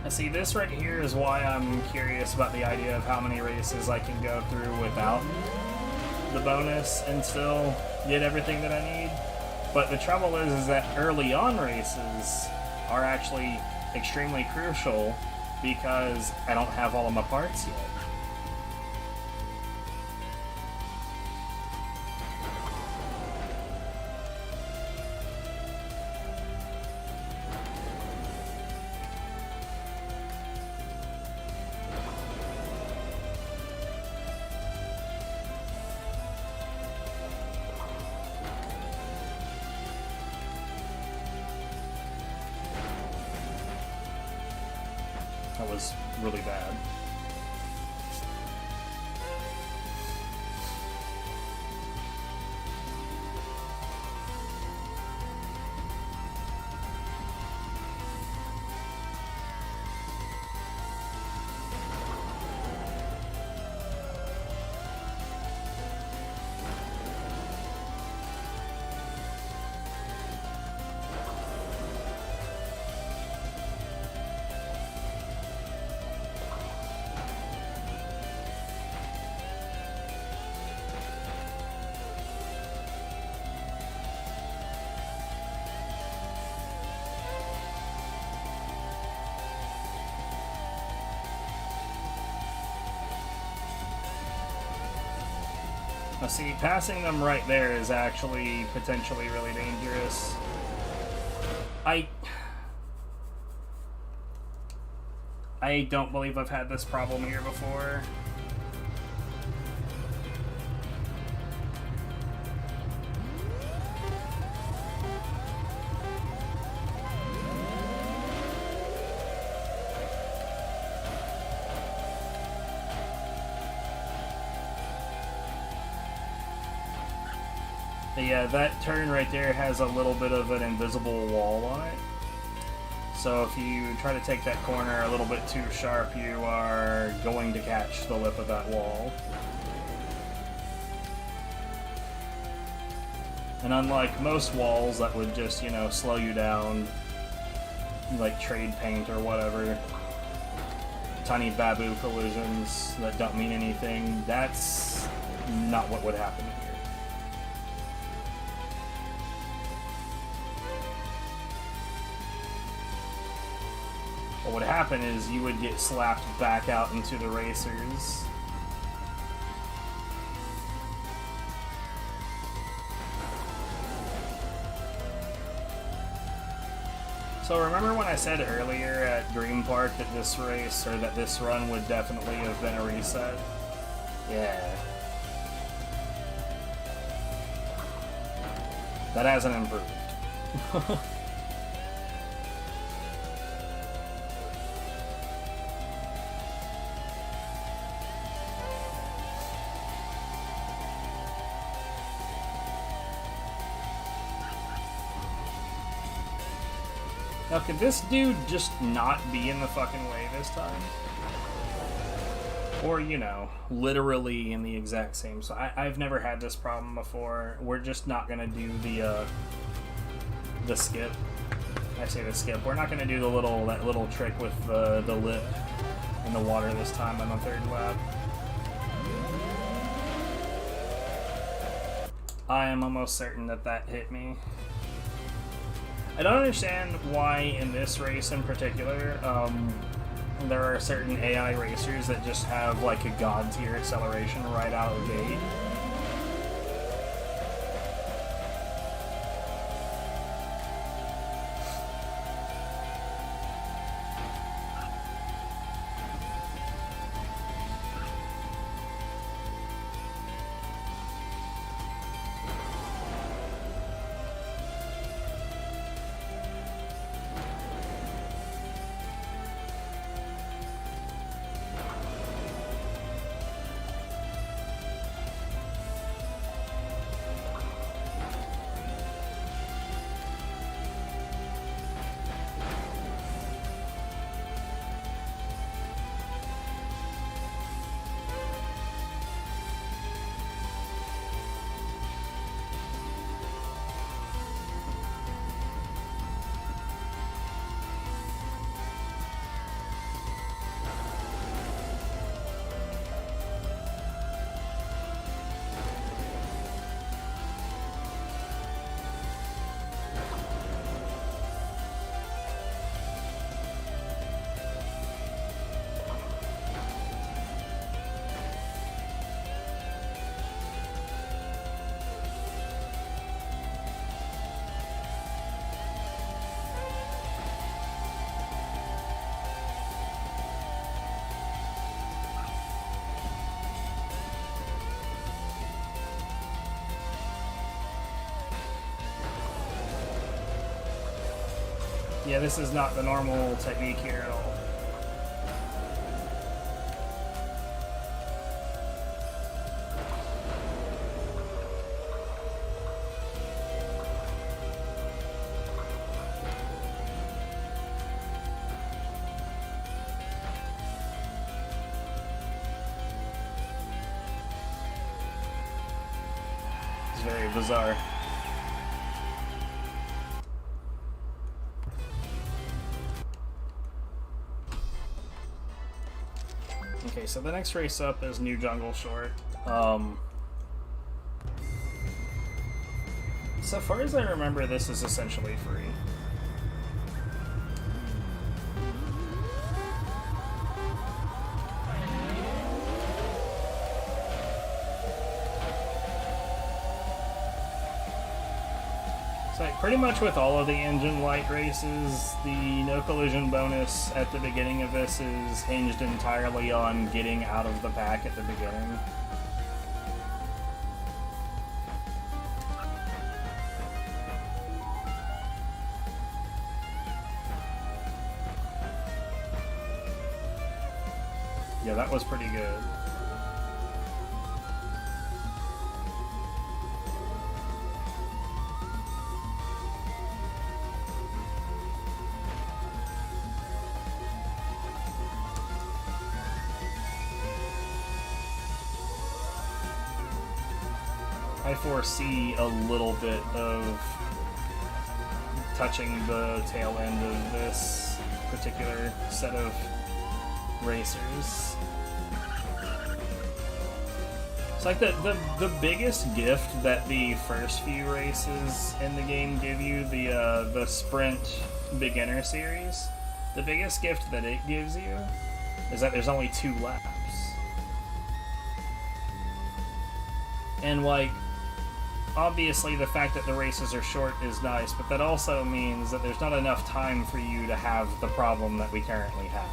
See, this right here is why I'm curious about the idea of how many races I can go through without the bonus and still get everything that I need. But the trouble is that early on races are actually extremely crucial because I don't have all of my parts yet. That was really bad. Now see, passing them right there is actually potentially really dangerous. I don't believe I've had this problem here before. But yeah, that turn right there has a little bit of an invisible wall on it. So if you try to take that corner a little bit too sharp, you are going to catch the lip of that wall. And unlike most walls that would just, you know, slow you down, like trade paint or whatever, tiny babu collisions that don't mean anything, that's not what would happen here. What would happen is you would get slapped back out into the racers. So remember when I said earlier at Dream Park that this race, or that this run would definitely have been a reset? Yeah. That hasn't improved. Now, could this dude just not be in the fucking way this time? Or, you know, literally in the exact same... So I've never had this problem before. We're just not gonna do the skip. I say the skip. We're not gonna do that little trick with the lip in the water this time on the third lap. I am almost certain that that hit me. I don't understand why in this race in particular, there are certain AI racers that just have like a god tier acceleration right out of the gate. Yeah, this is not the normal technique here at all. It's very bizarre. Okay, so the next race up is New Jungle Short. So far as I remember, this is essentially free. So pretty much with all of the engine light races, the no collision bonus at the beginning of this is hinged entirely on getting out of the pack at the beginning. Yeah, that was pretty good. I foresee a little bit of touching the tail end of this particular set of racers. It's like the biggest gift that the first few races in the game give you, the Sprint Beginner Series, the biggest gift that it gives you is that there's only 2 laps. And like, obviously the fact that the races are short is nice, but that also means that there's not enough time for you to have the problem that we currently have.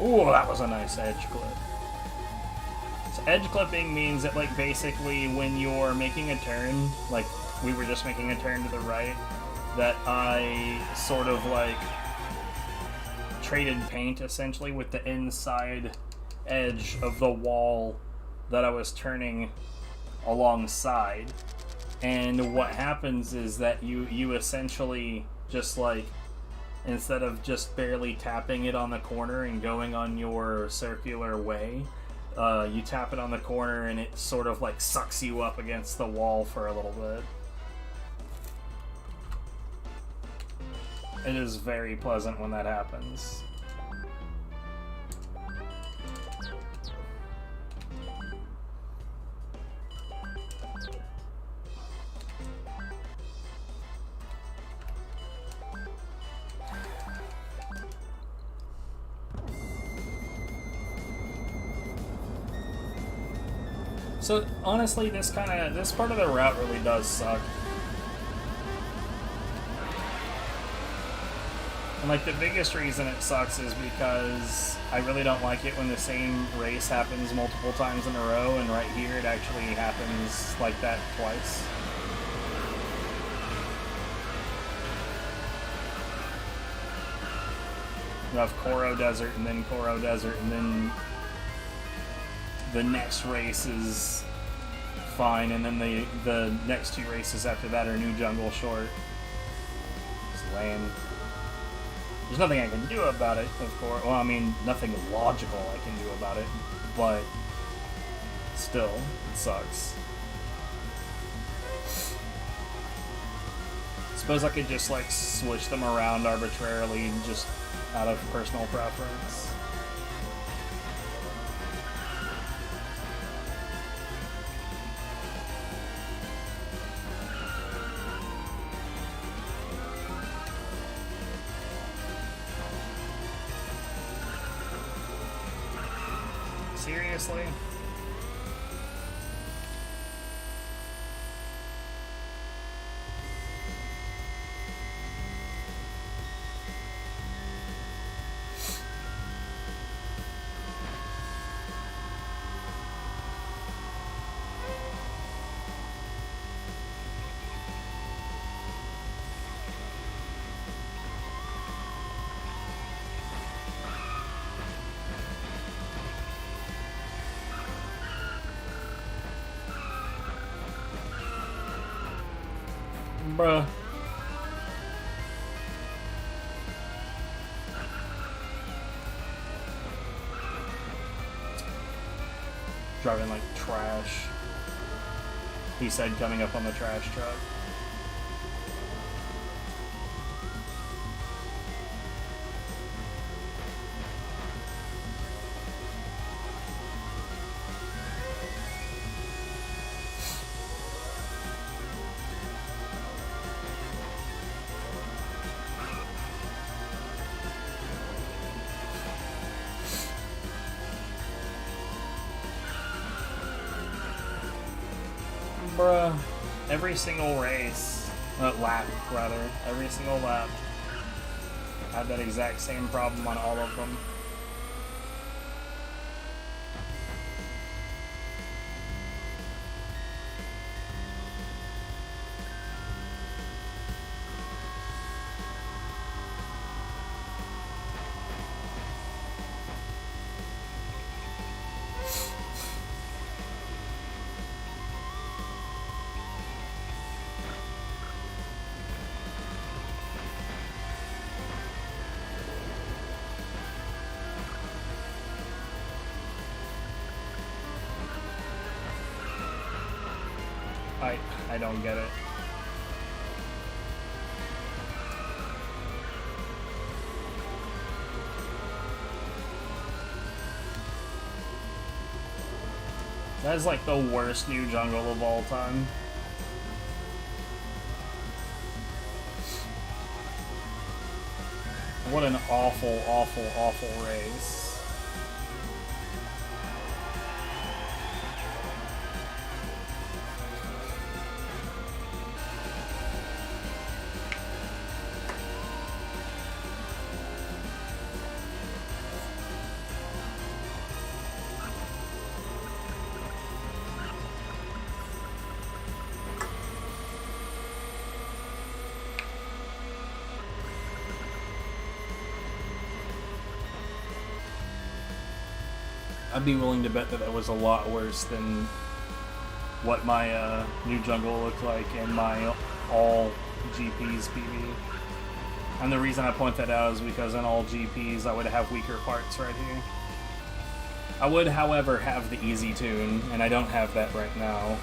Ooh, that was a nice edge clip. So edge clipping means that, like, basically when you're making a turn, like we were just making a turn to the right, that I sort of, like, traded paint, essentially, with the inside edge of the wall that I was turning alongside. And what happens is that you essentially just, like, instead of just barely tapping it on the corner and going on your circular way, you tap it on the corner and it sort of like sucks you up against the wall for a little bit. It is very pleasant when that happens. So honestly, this part of the route really does suck. And like the biggest reason it sucks is because I really don't like it when the same race happens multiple times in a row, and right here it actually happens like that twice. You have Choro Desert and then Choro Desert, and then the next race is fine, and then the next 2 races after that are New Jungle Short. It's lame. There's nothing I can do about it, of course. Well, I mean, nothing logical I can do about it, but still, it sucks. Suppose I could just, like, switch them around arbitrarily just out of personal preference. Seriously? Bruh. Driving like trash. He said coming up on the trash truck. Bruh, every single race, lap rather, every single lap, I had that exact same problem on all of them. I don't get it. That is like the worst new jungle of all time. What an awful, awful, awful race. I'd be willing to bet that that was a lot worse than what my new jungle looked like in my all GPs PB. And the reason I point that out is because in all GPs I would have weaker parts right here. I would, however, have the easy tune, and I don't have that right now.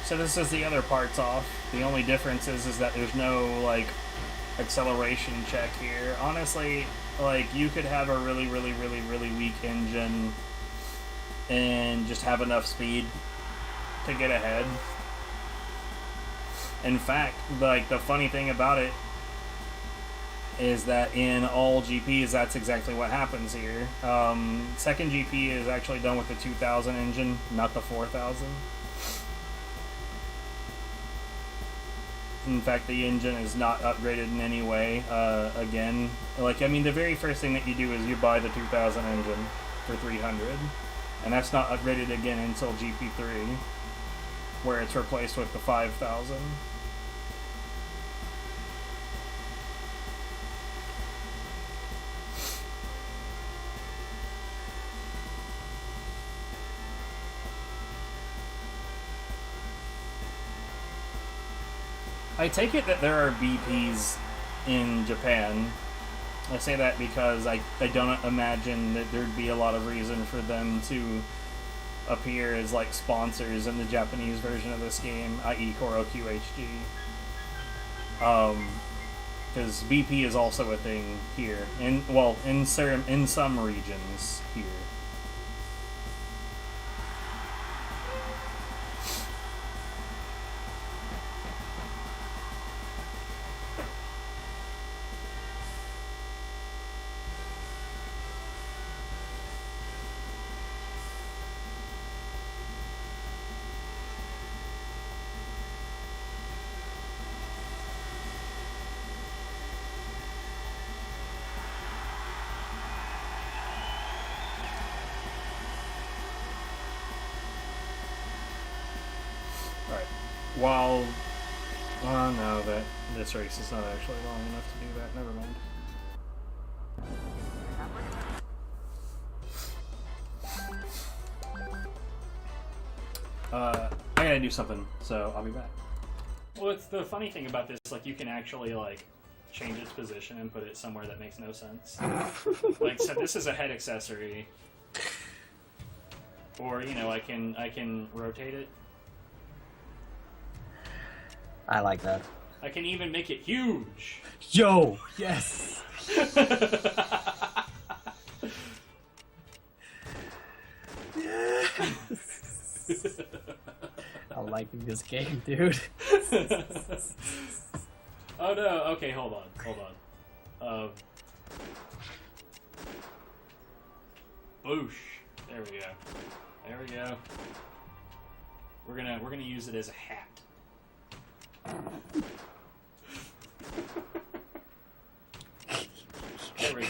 So this is the other parts off. The only difference is that there's no, like, acceleration check here. Honestly, like, you could have a really, really, really, really weak engine and just have enough speed to get ahead. In fact, like, the funny thing about it is that in all GPs, that's exactly what happens here. Second GP is actually done with the 2000 engine, not the 4000. In fact, the engine is not upgraded in any way. Again, like, I mean, the very first thing that you do is you buy the 2000 engine for 300, and that's not upgraded again until GP3, where it's replaced with the 5000. I take it that there are BPs in Japan. I say that because I don't imagine that there'd be a lot of reason for them to appear as, like, sponsors in the Japanese version of this game, i.e. Choro Q HG. Because BP is also a thing here, in some regions here. While, oh no, this race is not actually long enough to do that. Never mind. I gotta do something, so I'll be back. Well, it's the funny thing about this, like, you can actually, like, change its position and put it somewhere that makes no sense. Like, so this is a head accessory, or, you know, I can rotate it. I like that. I can even make it huge. Yo, yes. Yes. I'm liking this game, dude. Oh no! Okay, hold on. Boosh. There we go. There we go. We're gonna use it as a hat. There we go.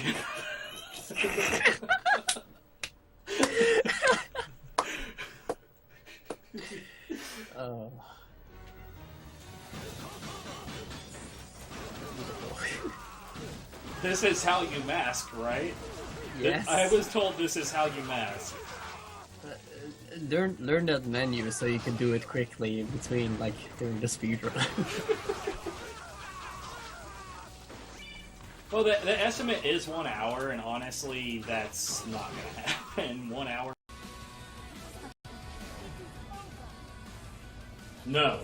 This is how you mask, right? Yes. I was told this is how you mask. Learn that menu so you can do it quickly in between, like during the speedrun. Well, the estimate is 1 hour, and honestly, that's not gonna happen. 1 hour. No.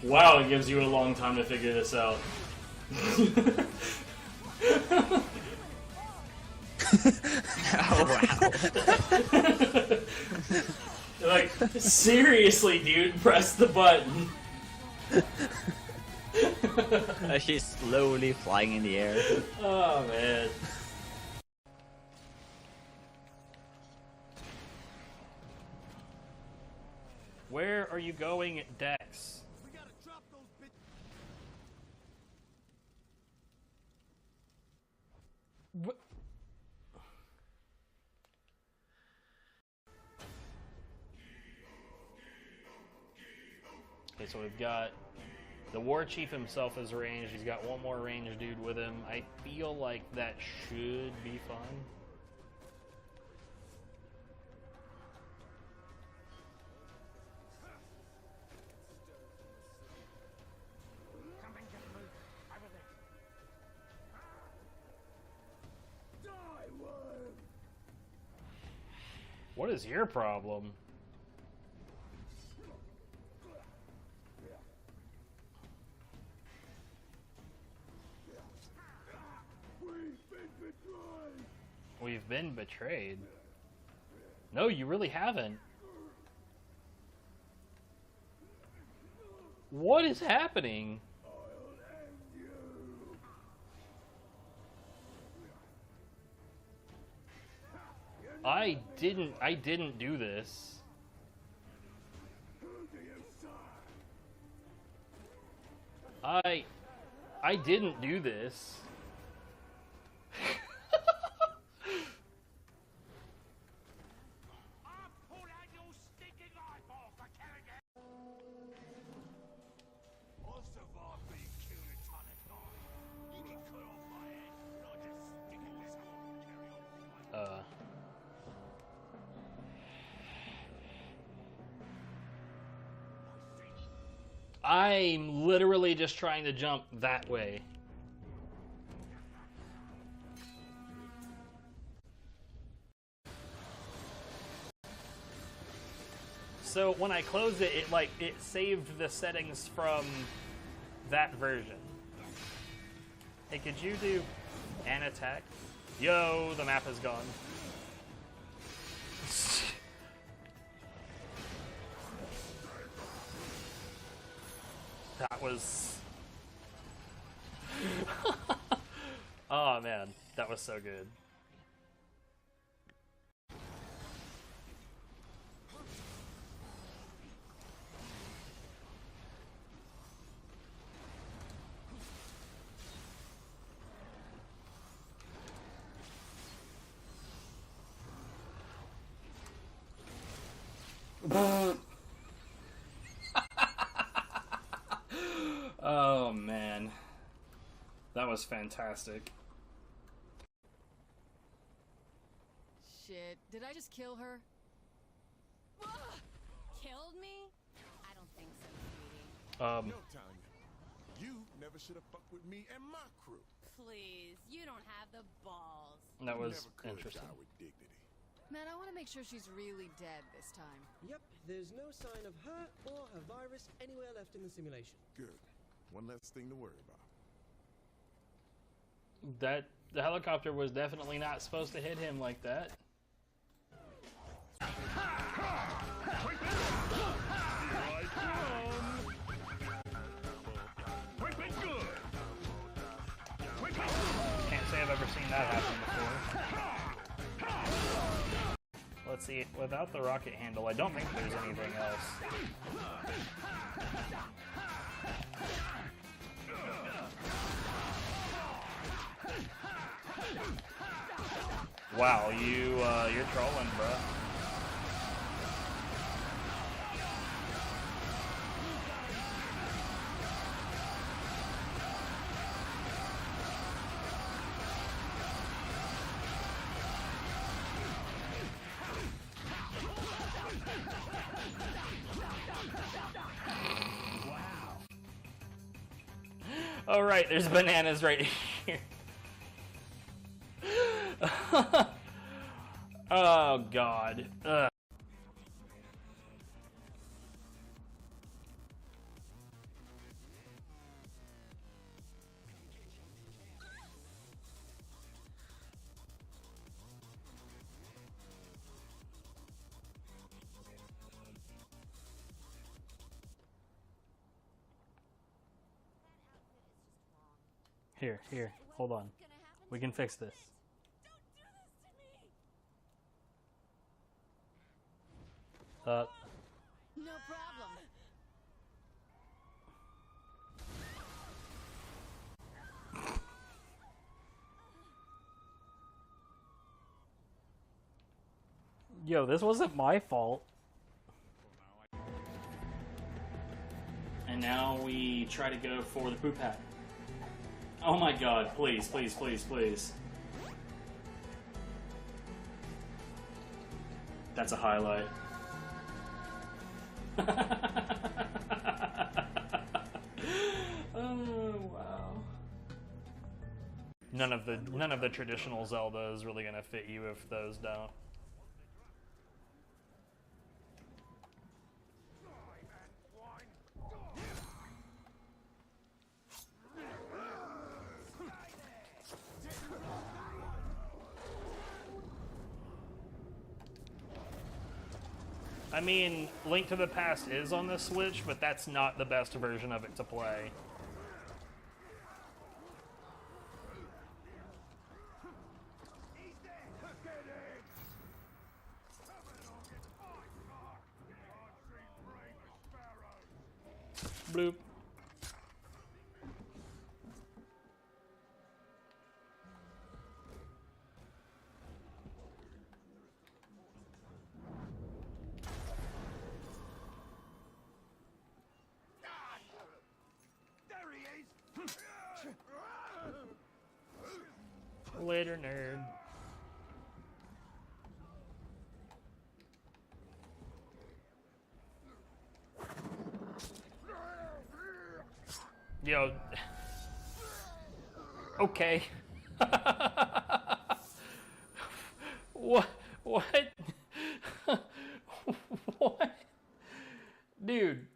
Wow, it gives you a long time to figure this out. Oh, wow. Like, seriously, dude, press the button. She's slowly flying in the air. Oh, man. Where are you going, Dex? We gotta drop those What? Okay, so we've got the war chief himself is ranged. He's got one more ranged dude with him. I feel like that should be fun. What is your problem? We've been betrayed. No, you really haven't. What is happening? I didn't do this. I didn't do this. I'm literally just trying to jump that way. So when I closed it, it saved the settings from that version. Hey, could you do an attack? Yo, the map is gone. That was... Oh man, that was so good. Oh man, that was fantastic. Shit, did I just kill her? Killed me? I don't think so, sweetie. No, Tanya. You never should have fucked with me and my crew. Please, you don't have the balls. That was Never could interesting. die with dignity. Man, I want to make sure she's really dead this time. Yep, there's no sign of her or her virus anywhere left in the simulation. Good. One less thing to worry about. The helicopter was definitely not supposed to hit him like that. Can't say I've ever seen that happen before. let's see. Without the rocket handle, I don't think there's anything else. Wow, you're trolling, bruh. Oh right, there's bananas right here. Oh god. Ugh. Here, hold on. We can fix this. No problem. Yo, this wasn't my fault. And now we try to go for the poop hat. Oh my god, please, please, please, please. That's a highlight. Oh wow. None of the traditional Zelda is really gonna fit you if those don't. I mean, Link to the Past is on the Switch, but that's not the best version of it to play. Bloop. Later, nerd. Yo. Okay. What? What? What? Dude.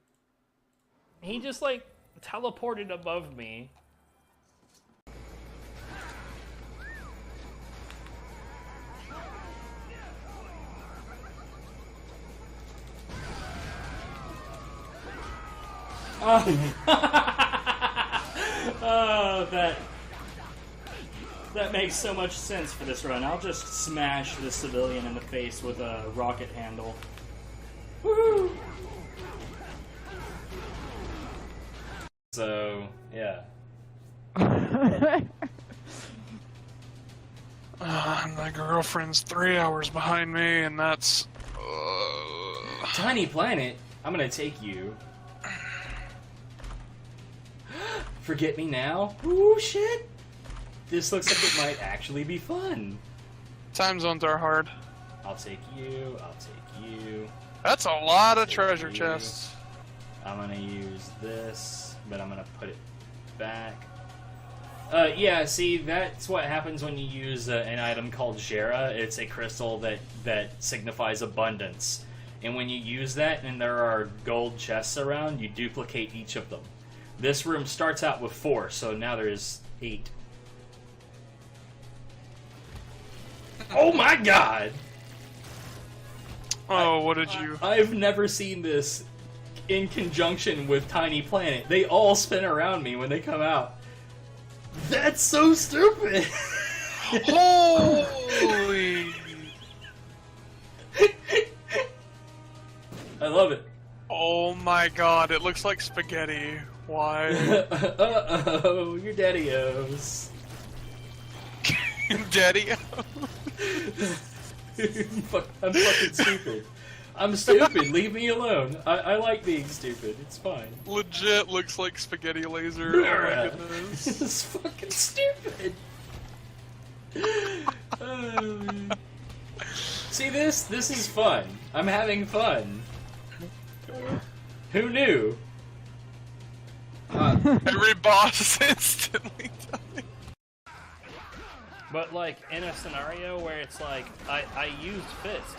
He just, like, teleported above me. Oh, that makes so much sense for this run. I'll just smash the civilian in the face with a rocket handle. Woo! So, yeah. My girlfriend's 3 hours behind me, and that's... Tiny planet, I'm gonna take you. Forget me now? Ooh, shit! This looks like it might actually be fun. Time zones are hard. I'll take you, I'll take you. That's a lot of treasure chests. I'm gonna use this, but I'm gonna put it back. Yeah, see, that's what happens when you use an item called Jera. It's a crystal that signifies abundance. And when you use that and there are gold chests around, you duplicate each of them. This room starts out with 4, so now there's 8. Oh my god! Oh, what did you... I've never seen this in conjunction with Tiny Planet. They all spin around me when they come out. That's so stupid! Holy... I love it. Oh my god, it looks like spaghetti. Why? Uh-oh, your daddy-os. Daddy? I'm fucking stupid. I'm stupid. Leave me alone. I like being stupid. It's fine. Legit looks like spaghetti laser. Oh my goodness. This is fucking stupid. See this? This is fun. I'm having fun. Who knew? Every boss is instantly dying. But like in a scenario where it's like I used fist.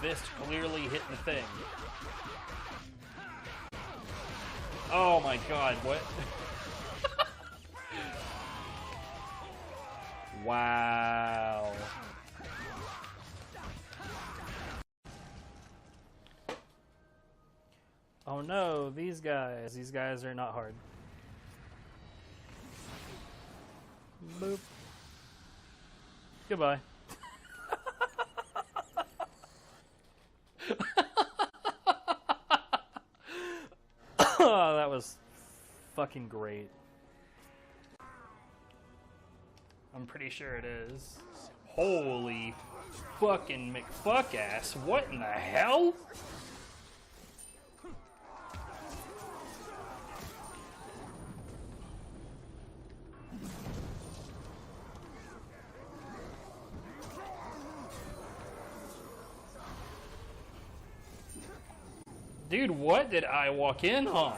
Fist clearly hit the thing. Oh my god, what? Wow. Oh no, these guys are not hard. Boop. Goodbye. Oh, that was fucking great. I'm pretty sure it is. Holy fucking McFuck-ass. What in the hell? Dude, what did I walk in on?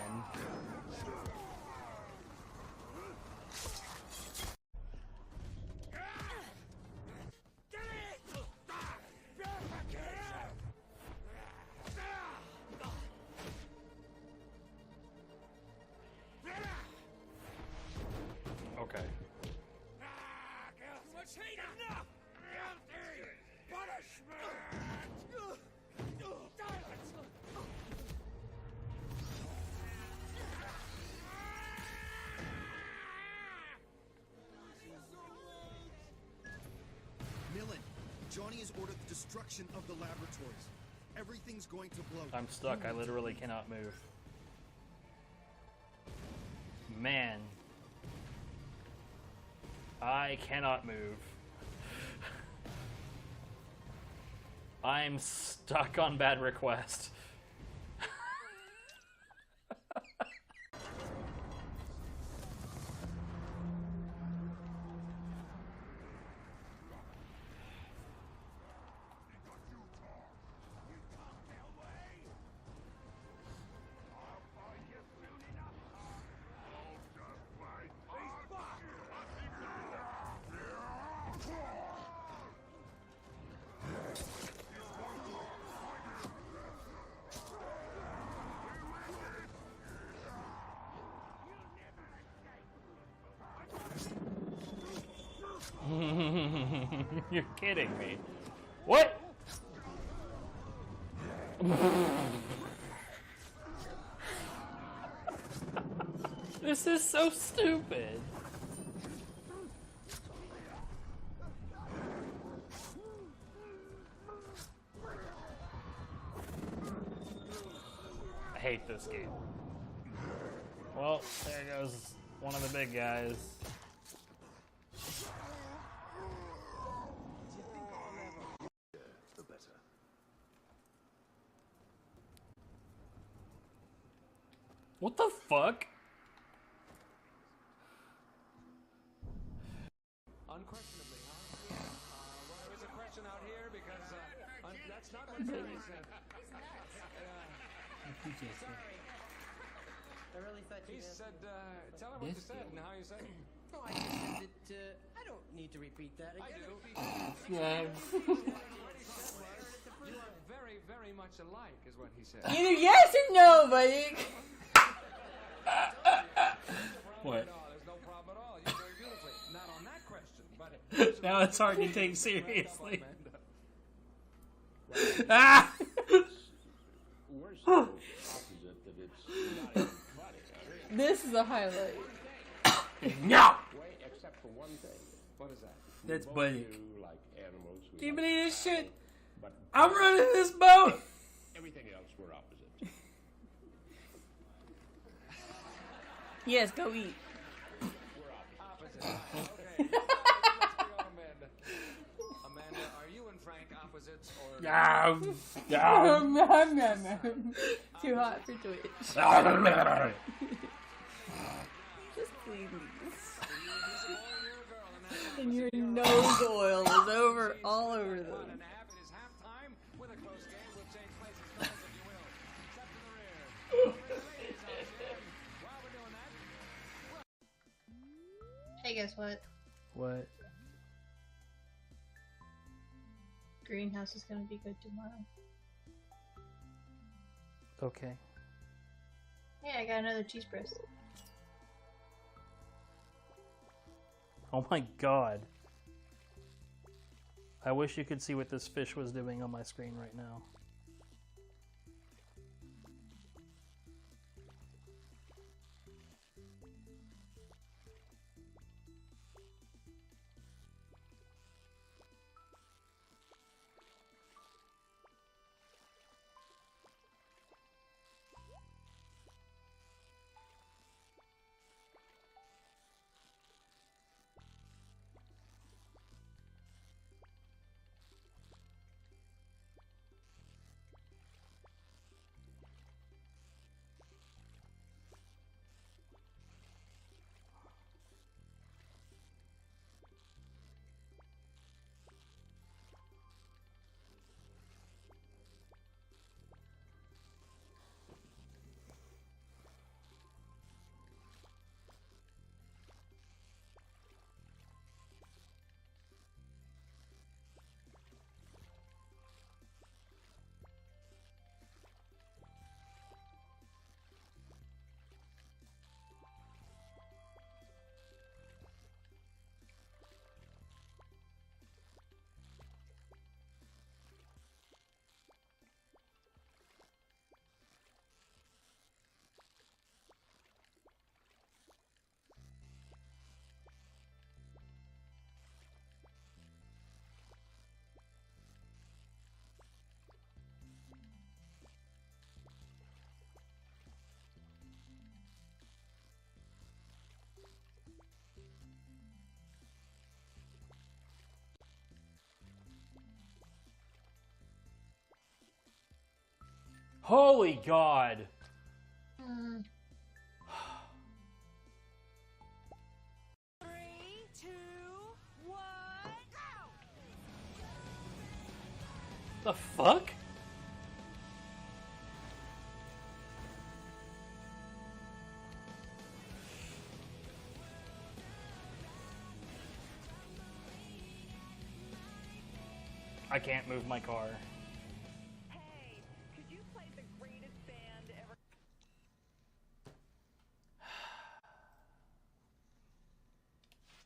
Okay. Johnny has ordered the destruction of the laboratories. Everything's going to blow. I'm stuck. I literally cannot move. Man. I cannot move. I'm stuck on bad request. You're kidding me. What? This is so stupid. I hate this game. Well, there goes one of the big guys. What the fuck? Unquestionably, huh? Well, there is a question out here because that's not what Prairie said. Sorry. I really thought you He meant- said, tell her what you said and how you said it. Oh, I just said that, I don't need to repeat that I again. do. Yeah. You are very, very much alike, is what he said. Either yes or no, buddy. What? No, there's no problem at all. You're doing beautifully. Not on that question, but Now it's hard to take seriously. Ah! This is a highlight. No! except for one thing. What is that? That's buddy. Like animals. Give me this shit. I'm running this boat. Everything else we're opposite. Yes, go eat. Opposite. Okay. Let's go, Amanda. Amanda, are you and Frank opposites or? Too hot for Twitch. Just please. And your nose oil is over all over them. It is halftime with a close game. We'll change places, fellas, if you will. Step to the rear. Ladies out there. While we're doing that. Hey, guess what? What? Greenhouse is gonna be good tomorrow. Okay. Hey, I got another cheese press. Oh my god. I wish you could see what this fish was doing on my screen right now. Holy God! Three, two, one, go! The fuck? I can't move my car. Hey, could you play the greatest band ever?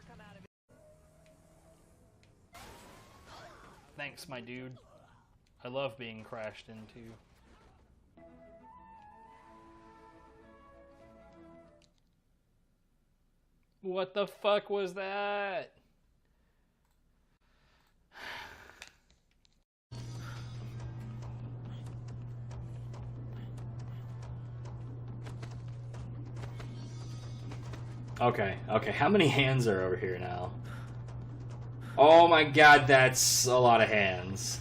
Come out of it. Thanks, my dude. I love being crashed into. What the fuck was that? Okay, how many hands are over here now? Oh my god, that's a lot of hands.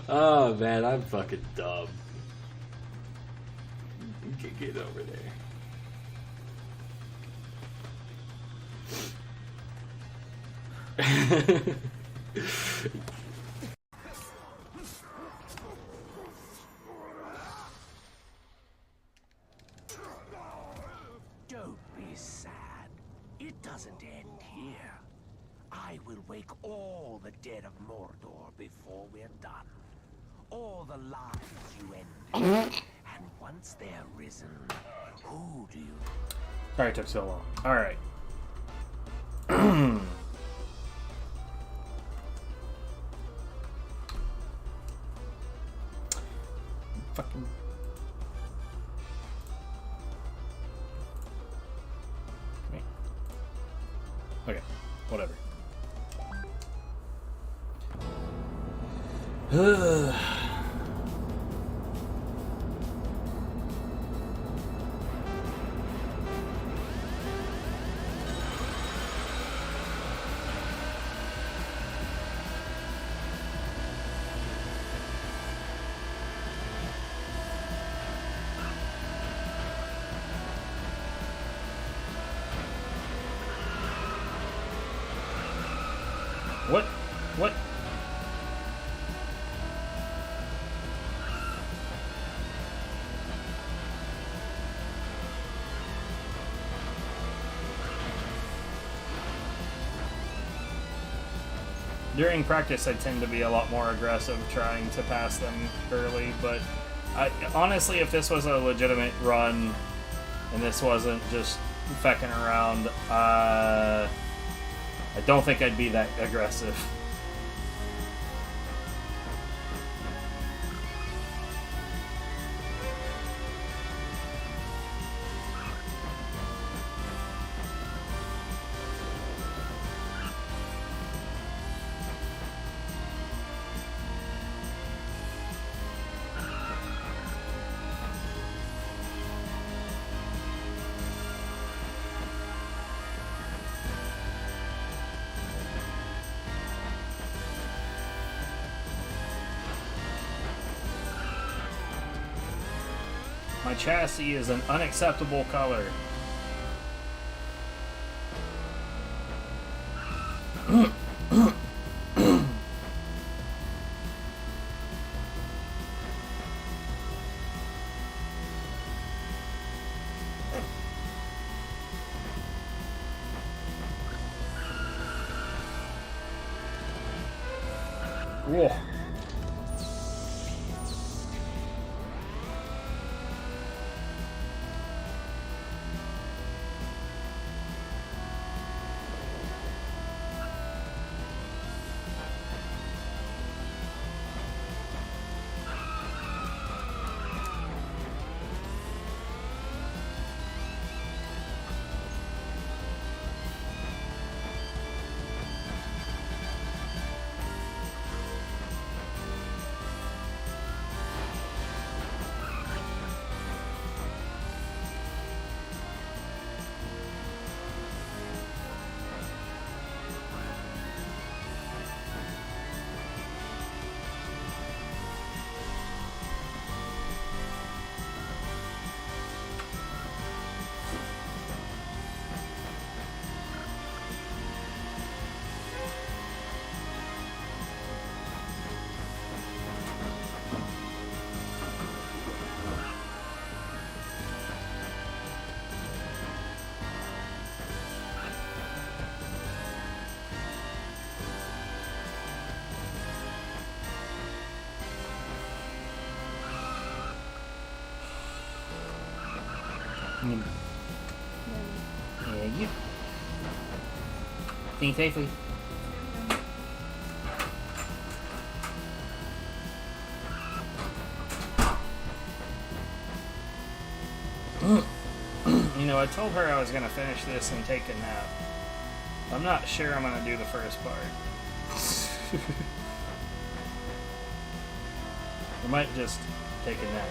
Oh man, I'm fucking dumb. Get over there. Don't be sad. It doesn't end here. I will wake all the dead of Mordor before we're done. All the lives you ended. And once they're risen, who do you... Sorry it took so long. Alright. Fucking... Okay, whatever. What? What? During practice, I tend to be a lot more aggressive trying to pass them early, but honestly, if this was a legitimate run and this wasn't just fecking around, I don't think I'd be that aggressive. My chassis is an unacceptable color. Whoa. Yeah, you. Stay safely. You know, I told her I was gonna finish this and take a nap. I'm not sure I'm gonna do the first part. I might just take a nap.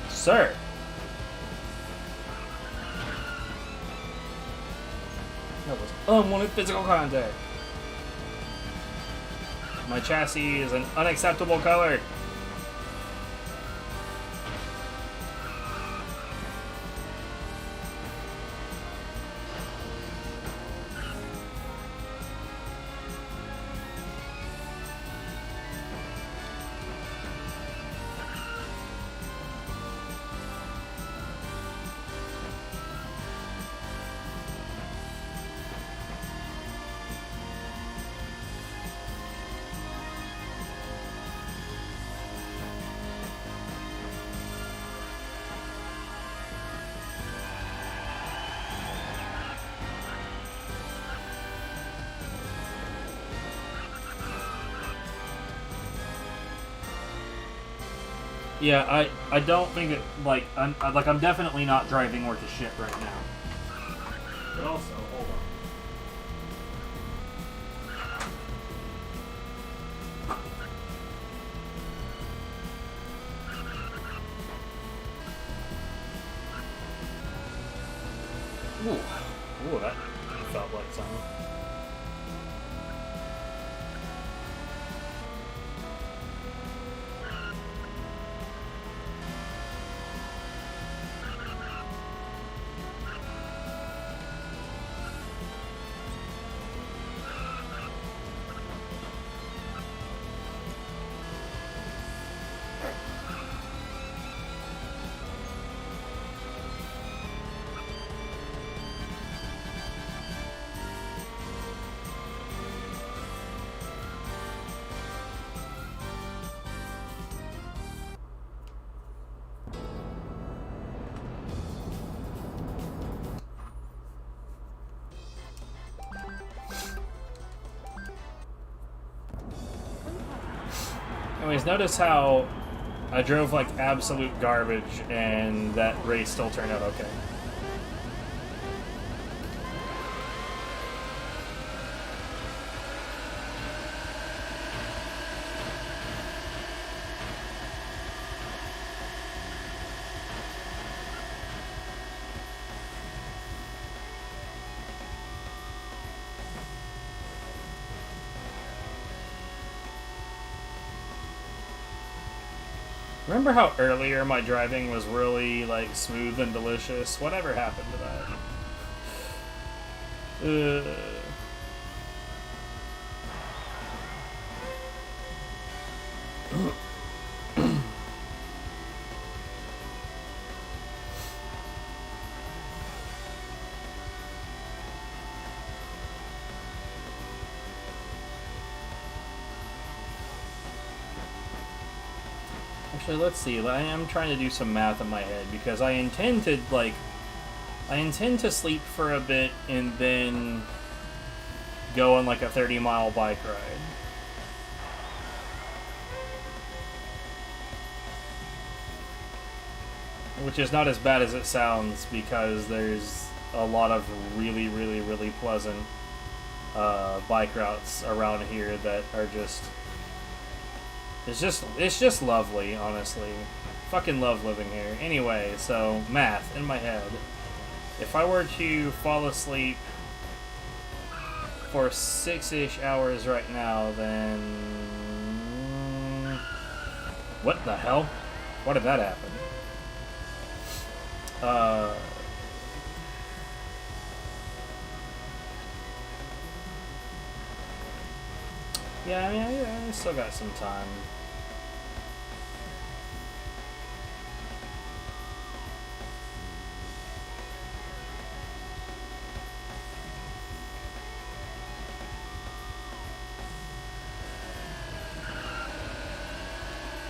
Sir! That was unwanted physical contact. My chassis is an unacceptable color. Yeah, I don't think it, like, I'm definitely not driving worth of shit right now. But also, hold on. Ooh, that felt like something. Anyways, notice how I drove like absolute garbage and that race still turned out okay. Remember how earlier my driving was really, like, smooth and delicious? Whatever happened to that? Actually, let's see. I am trying to do some math in my head because I intend to, like, sleep for a bit and then go on like a 30-mile bike ride. Which is not as bad as it sounds because there's a lot of really, really, really pleasant bike routes around here that are just... It's just lovely, honestly. Fucking love living here. Anyway, so math in my head. If I were to fall asleep for 6-ish hours right now, then what the hell? Why did that happen? Yeah, I mean, I still got some time.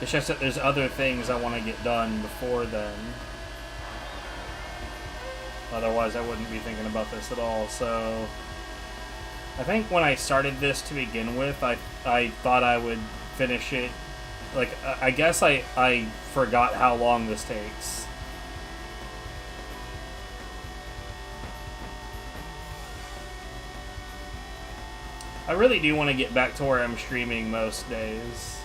It's just that there's other things I want to get done before then. Otherwise, I wouldn't be thinking about this at all, so... I think when I started this to begin with, I thought I would finish it. Like, I guess I forgot how long this takes. I really do want to get back to where I'm streaming most days.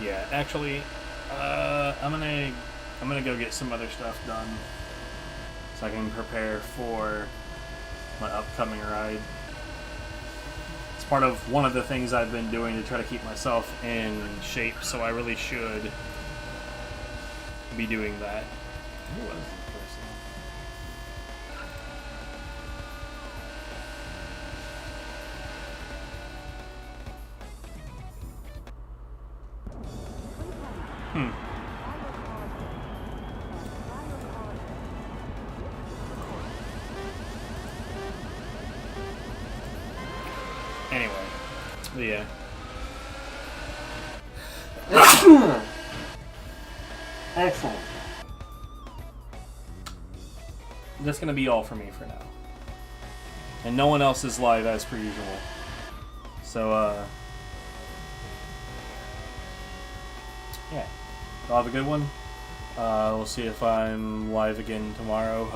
Yeah, actually, I'm gonna go get some other stuff done so I can prepare for my upcoming ride. It's part of one of the things I've been doing to try to keep myself in shape, so I really should be doing that. Ooh, that's interesting. Anyway, but yeah. Excellent. That's gonna be all for me for now. And no one else is live as per usual. So, yeah. I'll have a good one. We'll see if I'm live again tomorrow.